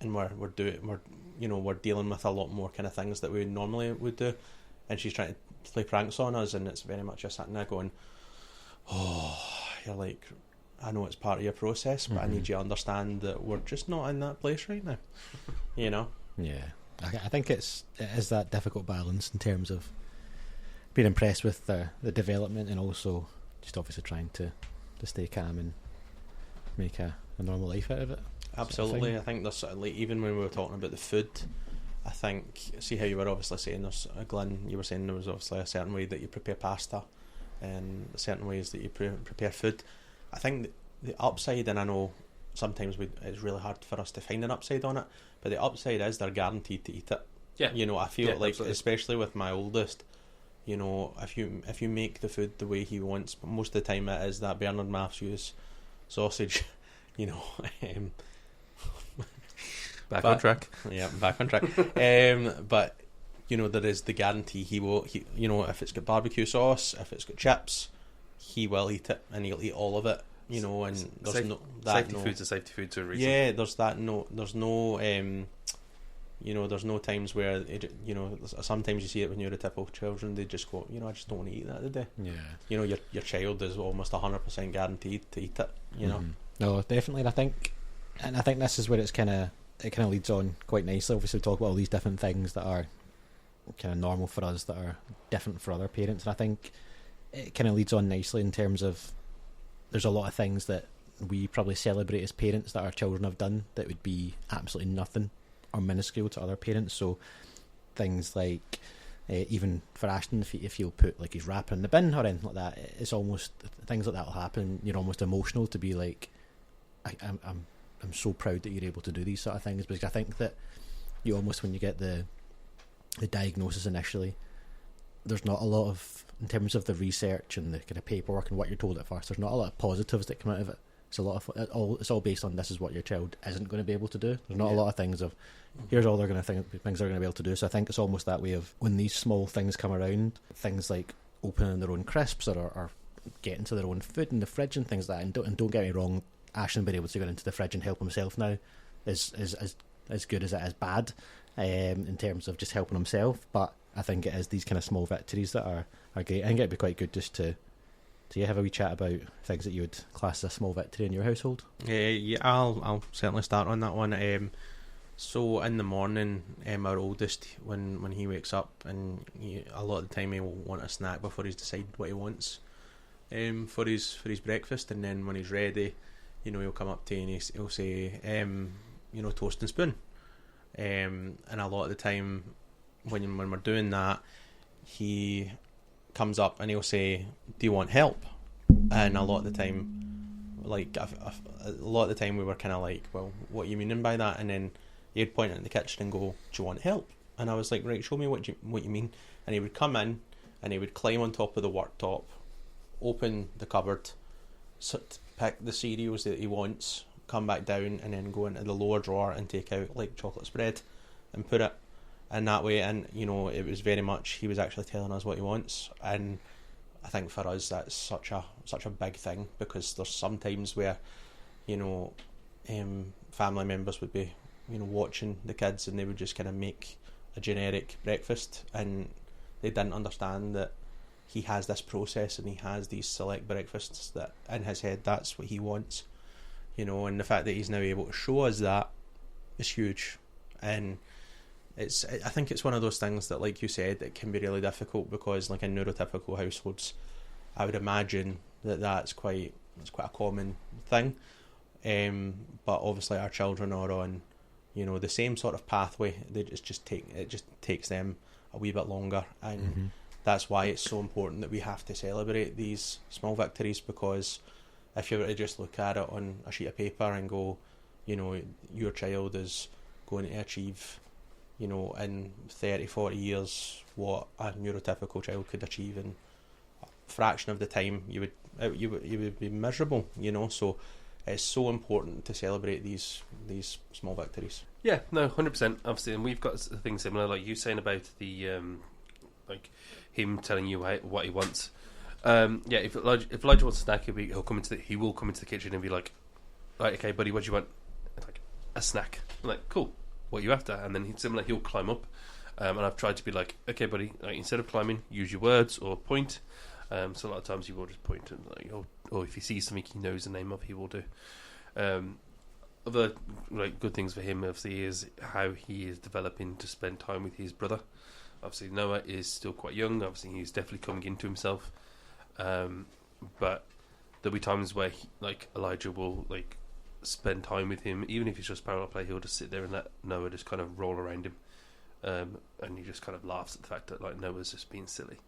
we're dealing with a lot more kind of things that we normally would do, and she's trying to play pranks on us, and it's very much just sitting there going, oh, you're like, I know it's part of your process, but I need you to understand that we're just not in that place right now, Yeah, I think it is that difficult balance in terms of being impressed with the development and also just obviously trying to stay calm and make a normal life out of it. Absolutely. I think there's like, even when we were talking about the food, I think, see how you were obviously saying there's Glyn, you were saying there was obviously a certain way that you prepare pasta and certain ways that you prepare food. I think the upside, and I know sometimes it's really hard for us to find an upside on it, but the upside is they're guaranteed to eat it. Yeah. I feel like absolutely. Especially with my oldest, if you make the food the way he wants, most of the time it is that Bernard Matthews sausage, Back on track. Yeah, back on track. But there is the guarantee he will. If it's got barbecue sauce, if it's got chips, he will eat it, and he'll eat all of it. And there's safety food's a safety food to a reason. Yeah, there's that. There's no. There's no times where sometimes you see it when you're a typical children. They just go, I just don't want to eat that today. Yeah. Your child is almost 100% guaranteed to eat it. No, definitely. And I think this is where it kind of leads on quite nicely. Obviously, we talk about all these different things that are kind of normal for us that are different for other parents, and I think it kind of leads on nicely in terms of there's a lot of things that we probably celebrate as parents that our children have done that would be absolutely nothing or minuscule to other parents. So things like even for Ashton, if he'll put like his wrapper in the bin or anything like that, it's almost things like that will happen. You're almost emotional to be like, I'm so proud that you're able to do these sort of things, because I think that you almost, when you get the diagnosis initially, there's not a lot of, in terms of the research and the kind of paperwork and what you're told at first, there's not a lot of positives that come out of it. It's a lot of it's all based on this is what your child isn't going to be able to do. There's not a lot of things of here's all they're going to think things they're going to be able to do. So I think it's almost that way of when these small things come around, things like opening their own crisps or get into their own food in the fridge and things like that. And don't get me wrong, Ashton being able to go into the fridge and help himself now is as good as it is bad, in terms of just helping himself. But I think it is these kind of small victories that are great. I think it'd be quite good just to you have a wee chat about things that you would class as a small victory in your household. Yeah, I'll certainly start on that one. So in the morning, our oldest, when he wakes up, and a lot of the time he will want a snack before he's decided what he wants for his breakfast, and then when he's ready, he'll come up to you and he'll say, toast and spoon. And a lot of the time when we're doing that, he comes up and he'll say, do you want help? And a lot of the time, we were kind of like, well, what are you meaning by that? And then he'd point at the kitchen and go, do you want help? And I was like, right, show me what you mean. And he would come in and he would climb on top of the worktop, open the cupboard, pick the cereals that he wants, come back down, and then go into the lower drawer and take out like chocolate spread and put it in that way. And it was very much, he was actually telling us what he wants. And I think for us that's such a big thing, because there's some times where family members would be watching the kids and they would just kind of make a generic breakfast, and they didn't understand that he has this process and he has these select breakfasts that in his head that's what he wants, and the fact that he's now able to show us that is huge. And I think it's one of those things that, like you said, it can be really difficult, because like in neurotypical households, I would imagine that's quite a common thing, but obviously our children are on the same sort of pathway. It just takes them a wee bit longer, and that's why it's so important that we have to celebrate these small victories, because if you were to just look at it on a sheet of paper and go, your child is going to achieve in 30-40 years what a neurotypical child could achieve in a fraction of the time, you would be miserable, so it's so important to celebrate these small victories. Yeah, no, 100%. Obviously, and we've got a thing similar, like you saying about the like him telling you what he wants. If Elijah wants a snack, he will come into the kitchen and be like, right, okay, buddy, what do you want? Like, a snack. I'm like, cool. What are you after? And then he'll climb up, and I've tried to be like, okay, buddy, like, instead of climbing, use your words or point. So a lot of times he will just point and like, or if he sees something he knows the name of, he will do. Other good things for him obviously is how he is developing to spend time with his brother. Obviously Noah is still quite young. Obviously he's definitely coming into himself. But there'll be times where Elijah will spend time with him, even if it's just parallel play. He'll just sit there and let Noah just kind of roll around him, and he just kind of laughs at the fact that Noah's just being silly.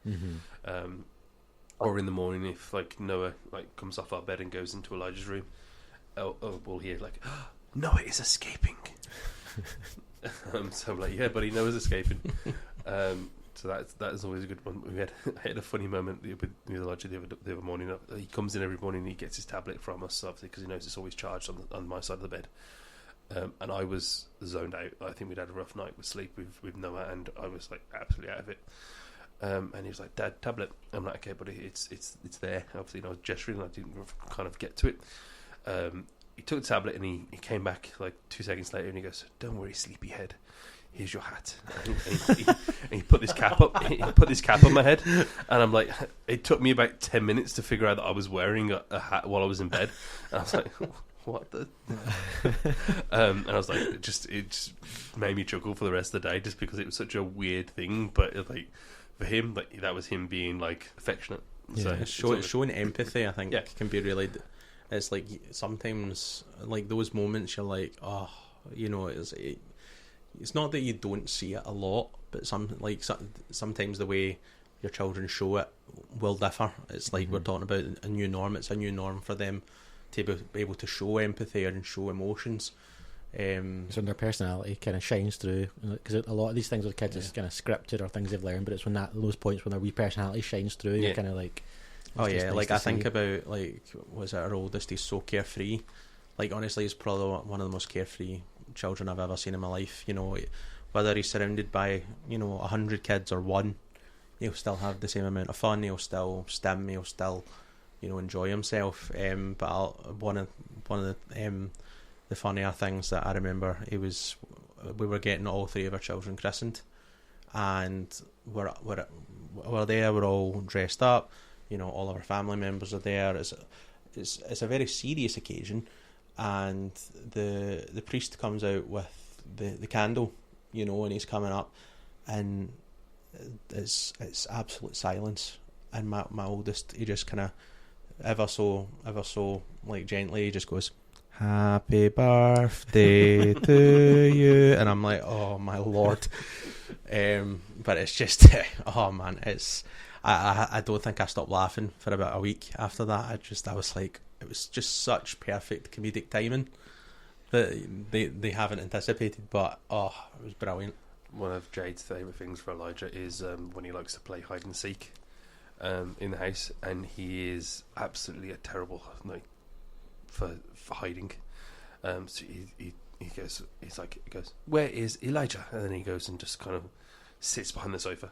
Or in the morning, if Noah comes off our bed and goes into Elijah's room, we'll hear Noah is escaping. So I'm like, yeah, buddy, Noah's escaping. So that is always a good one. I had a funny moment with Elijah the other morning. He comes in every morning and he gets his tablet from us, obviously, because he knows it's always charged on my side of the bed. And I was zoned out. I think we'd had a rough night with sleep with Noah, and I was absolutely out of it. And he was like, "Dad, tablet." I'm like, "Okay, buddy, it's there." Obviously, I was gesturing, and I didn't kind of get to it. He took the tablet and he came back 2 seconds later and he goes, "Don't worry, sleepyhead. Here's your hat." And he put this cap up. He put this cap on my head, and I'm like, it took me about 10 minutes to figure out that I was wearing a hat while I was in bed. And I was like, what the? And I was like, it just made me chuckle for the rest of the day, just because it was such a weird thing. But for him, that was him being affectionate. Yeah. So showing empathy, I think, can be really. It's sometimes those moments you're like, oh, it's not that you don't see it a lot, but sometimes the way your children show it will differ. It's we're talking about a new norm. It's a new norm for them to be able to show empathy and show emotions. It's when their personality kind of shines through, because a lot of these things with kids is kind of scripted or things they've learned, but it's when those points when their wee personality shines through, you're kind of like, oh yeah, nice I think about was it our oldest? He's so carefree. Honestly, he's probably one of the most carefree children I've ever seen in my life. Whether he's surrounded by 100 kids or one, he'll still have the same amount of fun. He'll still stim. He'll still enjoy himself. But one of the funnier things that I remember, we were getting all three of our children christened, and we're there. We're all dressed up. All of our family members are there. It's a very serious occasion, and the priest comes out with the candle, and he's coming up, and it's absolute silence. And my oldest, he just kind of ever so like gently, he just goes, "Happy birthday to you," and I'm like, oh my lord. But it's just, oh man, it's I don't think I stopped laughing for about a week after that. I was like, it was just such perfect comedic timing that they haven't anticipated, but it was brilliant. One of Jade's favourite things for Elijah is when he likes to play hide and seek in the house, and he is absolutely a terrible for hiding. So he goes, "Where is Elijah?" And then he goes and just kind of sits behind the sofa,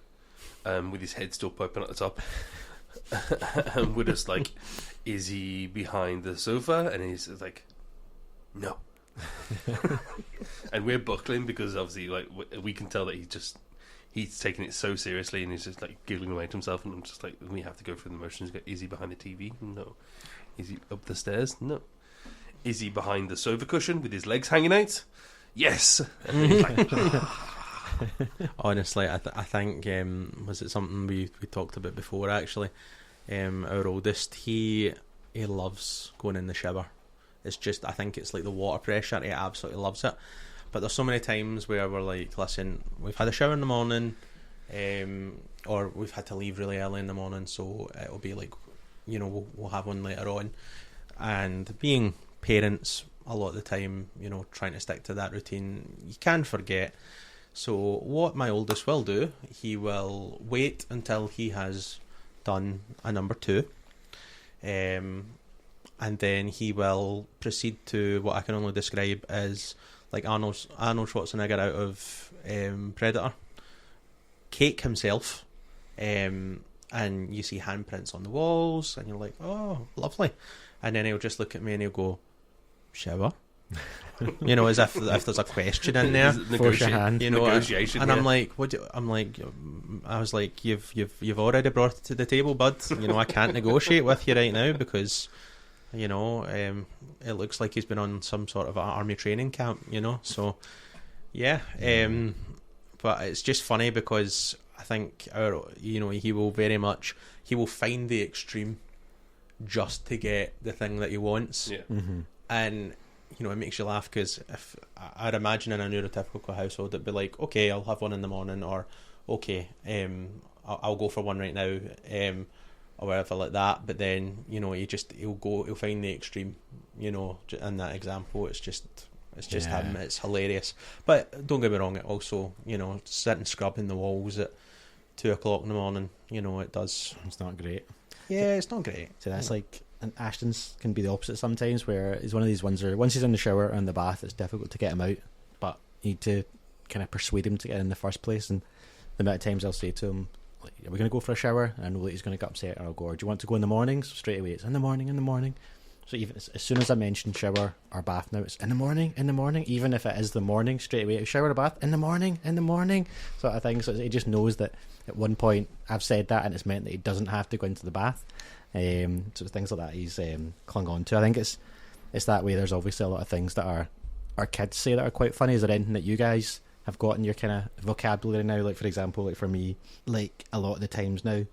with his head still poking at the top. And we're just like, "Is he behind the sofa?" And he's like, "No." And we're buckling because obviously, like, we can tell that he's taking it so seriously, and he's just like giggling away to himself. And I'm just like, we have to go through the motions. Is he behind the TV? No. Is he up the stairs? No. Is he behind the sofa cushion with his legs hanging out? Yes. And he's like, honestly, I think was it something we talked about before? Actually, our oldest, he loves going in the shower. It's just, I think it's like the water pressure. He absolutely loves it. But there's so many times where we're like, listen, we've had a shower in the morning, or we've had to leave really early in the morning, so it'll be like, we'll have one later on. And being parents, a lot of the time, trying to stick to that routine, you can forget. So what my oldest will do, he will wait until he has done a number 2, and then he will proceed to what I can only describe as like Arnold Schwarzenegger out of Predator, cake himself, and you see handprints on the walls, and you're like, oh, lovely. And then he'll just look at me and he'll go, shower? As if there's a question in there. Negotiation. And I'm like, I was like, you've already brought it to the table, bud. I can't negotiate with you right now because it looks like he's been on some sort of army training camp, so yeah. But it's just funny because I think he will find the extreme just to get the thing that he wants. Yeah. Mm-hmm. And it makes you laugh because if I'd imagine in a neurotypical household it'd be like, okay, I'll have one in the morning, or okay, I'll go for one right now, or whatever like that. But then he'll find the extreme, in that example. It's just him. It's hilarious. But don't get me wrong, it also, sitting scrubbing the walls at 2:00 in the morning, it does. It's not great. Yeah, it's not great. So that's like, and Ashton's can be the opposite sometimes, where he's one of these ones where once he's in the shower or in the bath, it's difficult to get him out, but you need to kind of persuade him to get in the first place. And the amount of times I'll say to him, like, are we going to go for a shower? And I know that he's going to get upset, or I'll go, or do you want to go in the morning? So straight away it's in the morning. So even as soon as I mention shower or bath now, it's in the morning. Even if it is the morning, straight away, shower or bath, in the morning. Sort of thing. So he just knows that at one point I've said that, and it's meant that he doesn't have to go into the bath. So things like that he's clung on to. I think it's that way. There's obviously a lot of things that our kids say that are quite funny. Is there anything that you guys have got in your kind of vocabulary now? Like, for example, like for me, like a lot of the times now,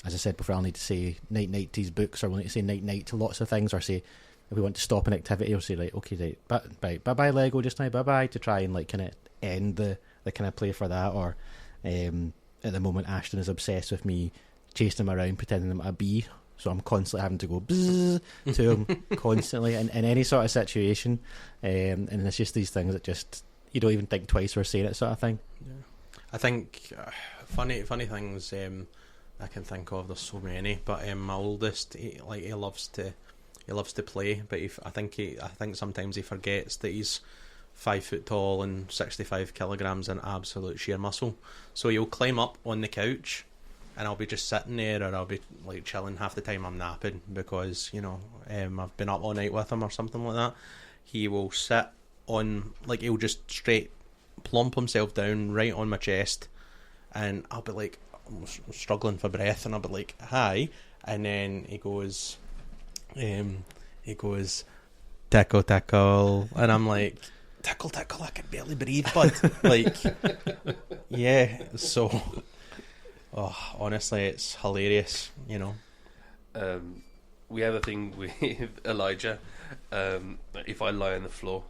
as I said before, I'll need to say night to these books, or we'll need to say night to lots of things, or say if we want to stop an activity, or say like, okay, right, bye Lego just now, bye, to try and like kind of end the kind of play for that. Or at the moment, Ashton is obsessed with me chasing him around pretending I'm a bee, so I'm constantly having to go bzzz to him constantly in any sort of situation, and it's just these things that just you don't even think twice or saying it, sort of thing. Yeah. I think funny things I can think of. There's so many, but my oldest, he loves to play, but I think sometimes he forgets that he's 5 foot tall and 65 kilograms in absolute sheer muscle. So he'll climb up on the couch and I'll be just sitting there, or I'll be like chilling half the time I'm napping because I've been up all night with him or something like that. He will sit on, like, he'll just straight plump himself down right on my chest, and I'll be like, I'm struggling for breath, and I'll be like, hi, and then he goes tickle tickle, and I'm like, tickle tickle, I can barely breathe, bud. Like, yeah, so honestly, it's hilarious, We have a thing with Elijah. If I lie on the floor,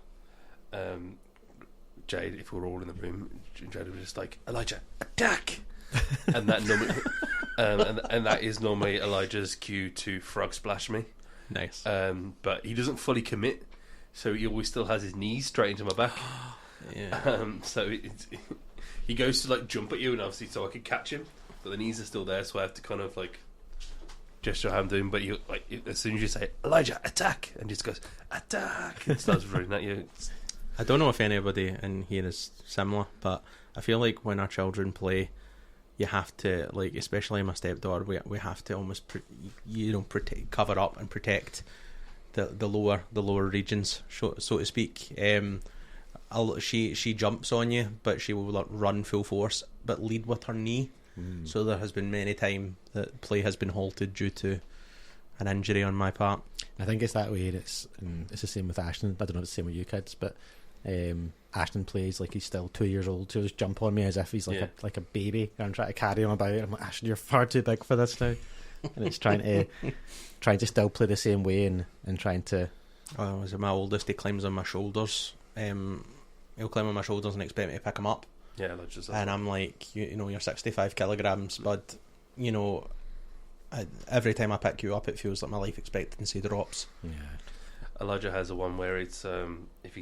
Jade, if we're all in the room, Jade was just like, Elijah, attack! And that normally, and that is normally Elijah's cue to frog splash me. Nice. But he doesn't fully commit, so he always still has his knees straight into my back. Yeah. So he goes to like jump at you, and obviously so I could catch him, but the knees are still there, so I have to kind of like gesture how I'm doing. But you like, as soon as you say Elijah, attack, and he just goes attack, and starts running at you. I don't know if anybody in here is similar, but I feel like when our children play, you have to, like, especially my stepdaughter, we have to almost protect, cover up and protect the lower regions, so to speak. She jumps on you, but she will like run full force, but lead with her knee. So there has been many times that play has been halted due to an injury on my part. I think it's that way. It's the same with Ashton. I don't know if it's the same with you kids, but Ashton plays like he's still 2 years old. So just jump on me as if he's like a baby, and I'm trying to carry him about. I'm like, Ashton, you're far too big for this now. And it's trying to still play the same way and trying to. Oh, as my oldest, he climbs on my shoulders. He'll climb on my shoulders and expect me to pick him up. Yeah, that's just. And I'm like, you're 65 kilograms, but every time I pick you up, it feels like my life expectancy drops. Yeah. Elijah has a one where it's if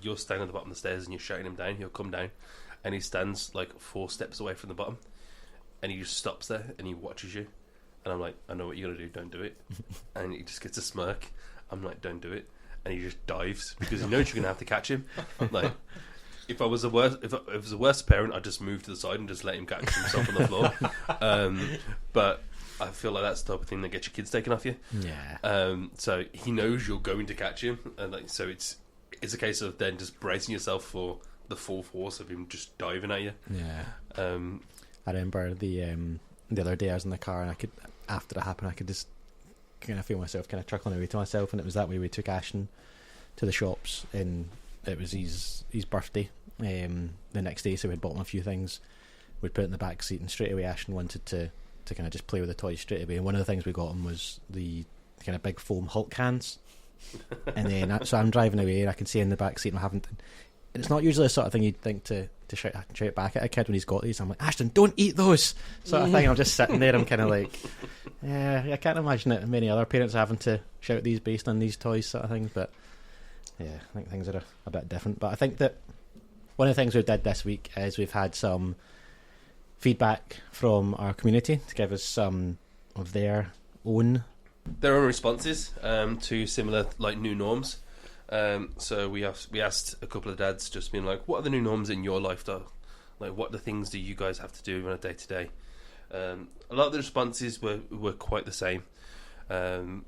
you're standing at the bottom of the stairs and you're shouting him down, he'll come down, and he stands like 4 steps away from the bottom, and he just stops there and he watches you, and I'm like, I know what you're gonna do, don't do it. And he just gets a smirk. I'm like, don't do it, and he just dives because he knows you're gonna have to catch him. Like, if I was a worse parent, I'd just move to the side and just let him catch himself on the floor. But I feel like that's the type of thing that gets your kids taken off you. Yeah. So he knows you're going to catch him, and like, so it's a case of then just bracing yourself for the full force of him just diving at you. Yeah. I remember the other day I was in the car, and after it happened, I could just kind of feel myself kind of chuckling away to myself, and it was that way we took Ashton to the shops, and it was his birthday the next day, so we'd bought him a few things. We'd put it in the back seat, and straight away Ashton wanted to kind of just play with the toys straight away. And one of the things we got him was the kind of big foam Hulk hands. And then so I'm driving away, and I can see in the back seat, and it's not usually the sort of thing you'd think to shout back at a kid when he's got these. I'm like, Ashton, don't eat those, sort of thing. I'm just sitting there, I'm kind of like, yeah, I can't imagine it many other parents having to shout these based on these toys, sort of thing. But yeah, I think things are a bit different. But I think that one of the things we did this week is we've had some feedback from our community to give us some of their own responses to similar like new norms. So we asked a couple of dads, just being like, what are the new norms in your lifestyle? Like, what the things do you guys have to do on a day to day? A lot of the responses were quite the same. One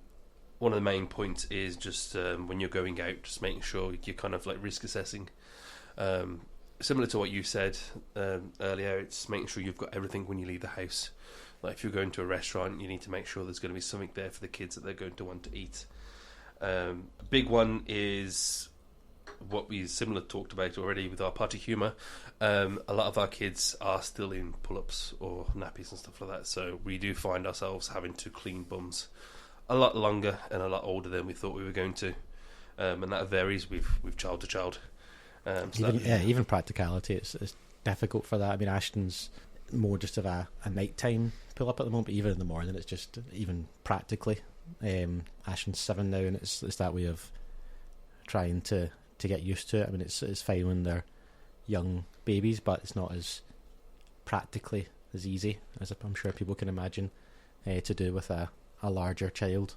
of the main points is just when you're going out, just making sure you're kind of like risk assessing. Similar to what you said earlier, it's making sure you've got everything when you leave the house. Like, if you're going to a restaurant, you need to make sure there's going to be something there for the kids that they're going to want to eat. A big one is what we similar talked about already with our potty humour. A lot of our kids are still in pull-ups or nappies and stuff like that, so we do find ourselves having to clean bums a lot longer and a lot older than we thought we were going to, and that varies with child to child. Even practicality, it's difficult for that. I mean, Ashton's more just of a nighttime pull up at the moment, but even in the morning, it's just even practically. Ashton's 7 now, and it's that way of trying to get used to it. I mean, it's fine when they're young babies, but it's not as practically as easy as I'm sure people can imagine to do with a larger child.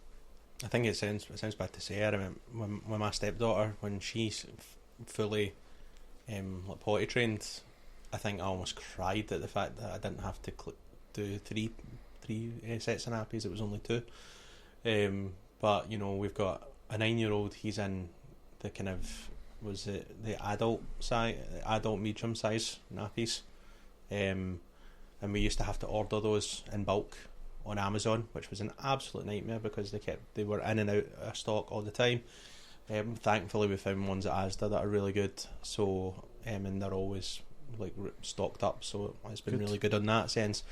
I think it sounds bad to say. I remember when my stepdaughter, when she's fully like potty trained, I think I almost cried at the fact that I didn't have to do three sets of nappies. It was only 2. But we've got a 9-year-old. He's in the kind of, was it the adult medium size nappies, and we used to have to order those in bulk on Amazon, which was an absolute nightmare because they were in and out of stock all the time. Thankfully, we found ones at Asda that are really good. So, and they're always like stocked up. So it's been really good in that sense.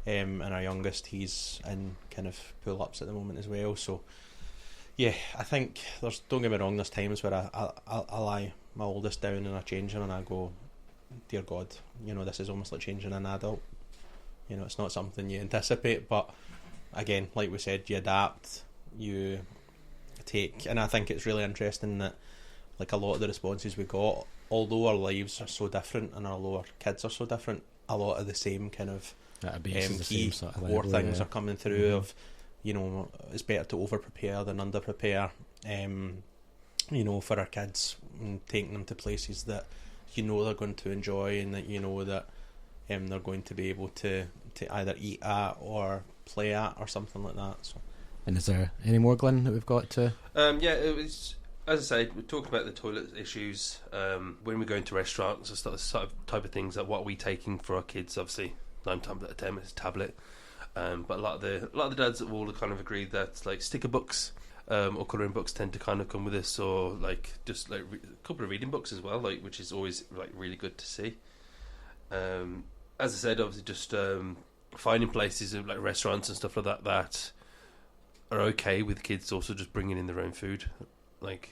And our youngest, he's in kind of pull-ups at the moment as well. So, yeah, I think don't get me wrong, there's times where I lie my oldest down and I change him and I go, dear God, this is almost like changing an adult. It's not something you anticipate, but again, like we said, you adapt, you take, and I think it's really interesting that like a lot of the responses we got, although our lives are so different and although our kids are so different, a lot of the same kind of key sort of core things yeah. are coming through of, it's better to over prepare than under prepare, for our kids, and taking them to places that they're going to enjoy and that that they're going to be able to either eat at or play at or something like that. So. And is there any more, Glyn, that we've got to? Yeah, it was, as I say, we talked about the toilet issues. When we go into restaurants, it's the sort of type of things that what are we taking for our kids. Obviously, 9 times out of 10 is tablet. But a lot of the dads have all kind of agreed that like sticker books or colouring books tend to kind of come with this, or like just like a couple of reading books as well, like which is always like really good to see. As I said, obviously just finding places like restaurants and stuff like that are okay with kids also just bringing in their own food. Like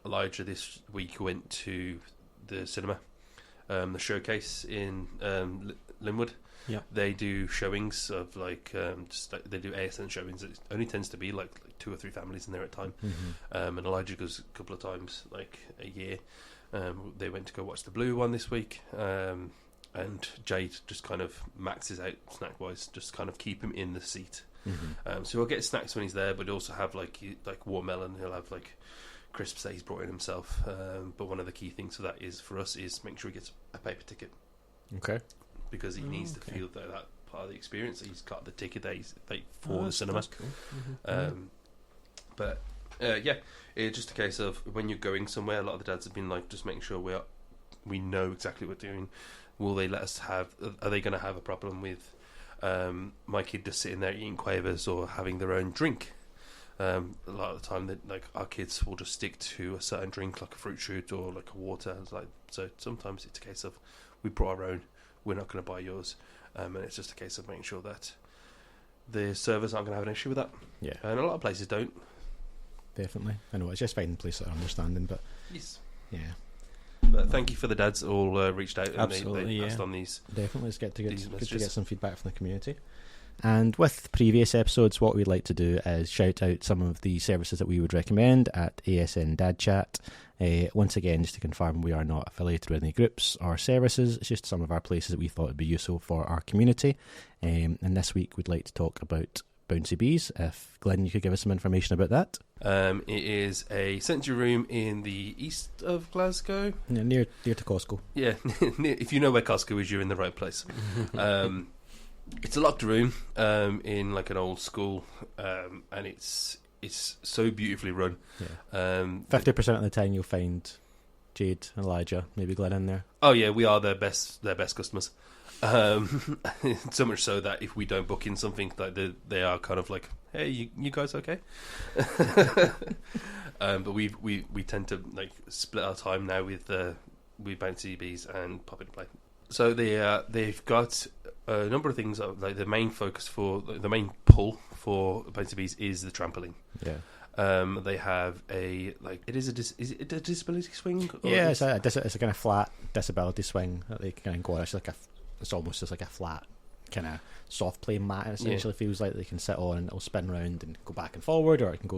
Elijah this week went to the cinema, the showcase in Linwood. Yeah, they do showings of like just like they do ASN showings. It only tends to be like 2 or 3 families in there at a time. And Elijah goes a couple of times like a year. They went to go watch the Blue one this week, and Jade just kind of maxes out snack wise, just kind of keep him in the seat. So he'll get snacks when he's there, but he'll also have like watermelon. He'll have like crisps that he's brought in himself. But one of the key things for that is for us is make sure he gets a paper ticket. Okay. Because he needs to feel that part of the experience. He's got the ticket that he's like for the cinema. That's cool. But yeah, it's just a case of when you're going somewhere. A lot of the dads have been like, just making sure we know exactly what we're doing. Will they let us have? Are they going to have a problem with my kid just sitting there eating quavers or having their own drink? A lot of the time, that like our kids will just stick to a certain drink, like a fruit shoot or like a water. It's like, so sometimes it's a case of we brought our own. We're not going to buy yours, and it's just a case of making sure that the servers aren't going to have an issue with that. Yeah, and a lot of places don't. Definitely, I know it's just finding places that are understanding, but yes, yeah. But thank you for the dads that all reached out and Absolutely, they passed on these. Definitely, it's good to get some feedback from the community. And with previous episodes, what we'd like to do is shout out some of the services that we would recommend at ASN Dad Chat. Once again, just to confirm, we are not affiliated with any groups or services. It's just some of our places that we thought would be useful for our community. And this week, we'd like to talk about Bouncy Bees. If Glyn, you could give us some information about that. It is a sensory room in the east of Glasgow. Yeah, near to Costco. Yeah, if you know where Costco is, you're in the right place. It's a locked room in like an old school, and it's so beautifully run. Yeah. 50% of the time you'll find Jade and Elijah, maybe Glenn in there. Oh yeah, we are their best customers. So much so that if we don't book in something, like they are kind of like, hey, you guys okay? But we tend to like split our time now with Bouncy Bees and Pop Into Play. So they've got a number of things. Like the main focus the main pull for Bouncy Bees is the trampoline. Yeah. They have is it a disability swing? Yeah, it's a kind of flat disability swing that they can go on. It's almost just like a flat kind of soft play mat. It essentially feels like they can sit on and it'll spin around and go back and forward, or it can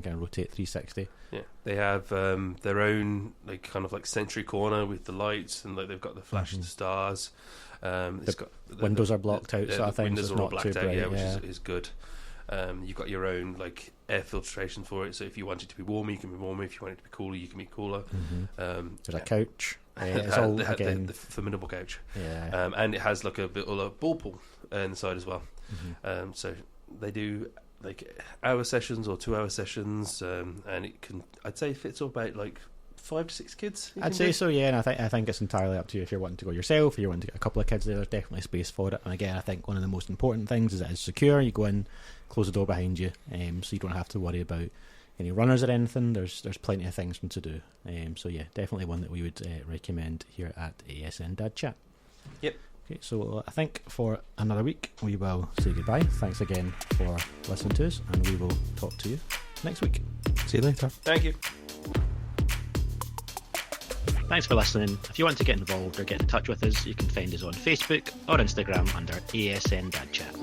kind of rotate 360. Yeah, they have their own like kind of like sensory corner with the lights, and like they've got the flashing stars. It's got windows are blocked out, sort of thing. Windows so are all it's not blacked too out, bright, which is good. You've got your own like air filtration for it. So if you want it to be warmer, you can be warmer. If you want it to be cooler, you can be cooler. There's a couch. It's the, all the, again. the formidable couch. Yeah. And it has like a ball pool inside as well. So they do like hour sessions or 2 hour sessions, and it can, I'd say, fits about like 5 to 6 kids. I'd say so, yeah, and I think it's entirely up to you if you're wanting to go yourself, if you're wanting to get a couple of kids there. There's definitely space for it. And again, I think one of the most important things is that it's secure. You go in, close the door behind you, so you don't have to worry about any runners or anything. There's plenty of things for them to do. So yeah, definitely one that we would recommend here at ASN Dad Chat. Yep. Okay, so I think for another week we will say goodbye. Thanks again for listening to us, and we will talk to you next week. See you later. Thank you. Thanks for listening. If you want to get involved or get in touch with us, you can find us on Facebook or Instagram under ASN Dad Chat.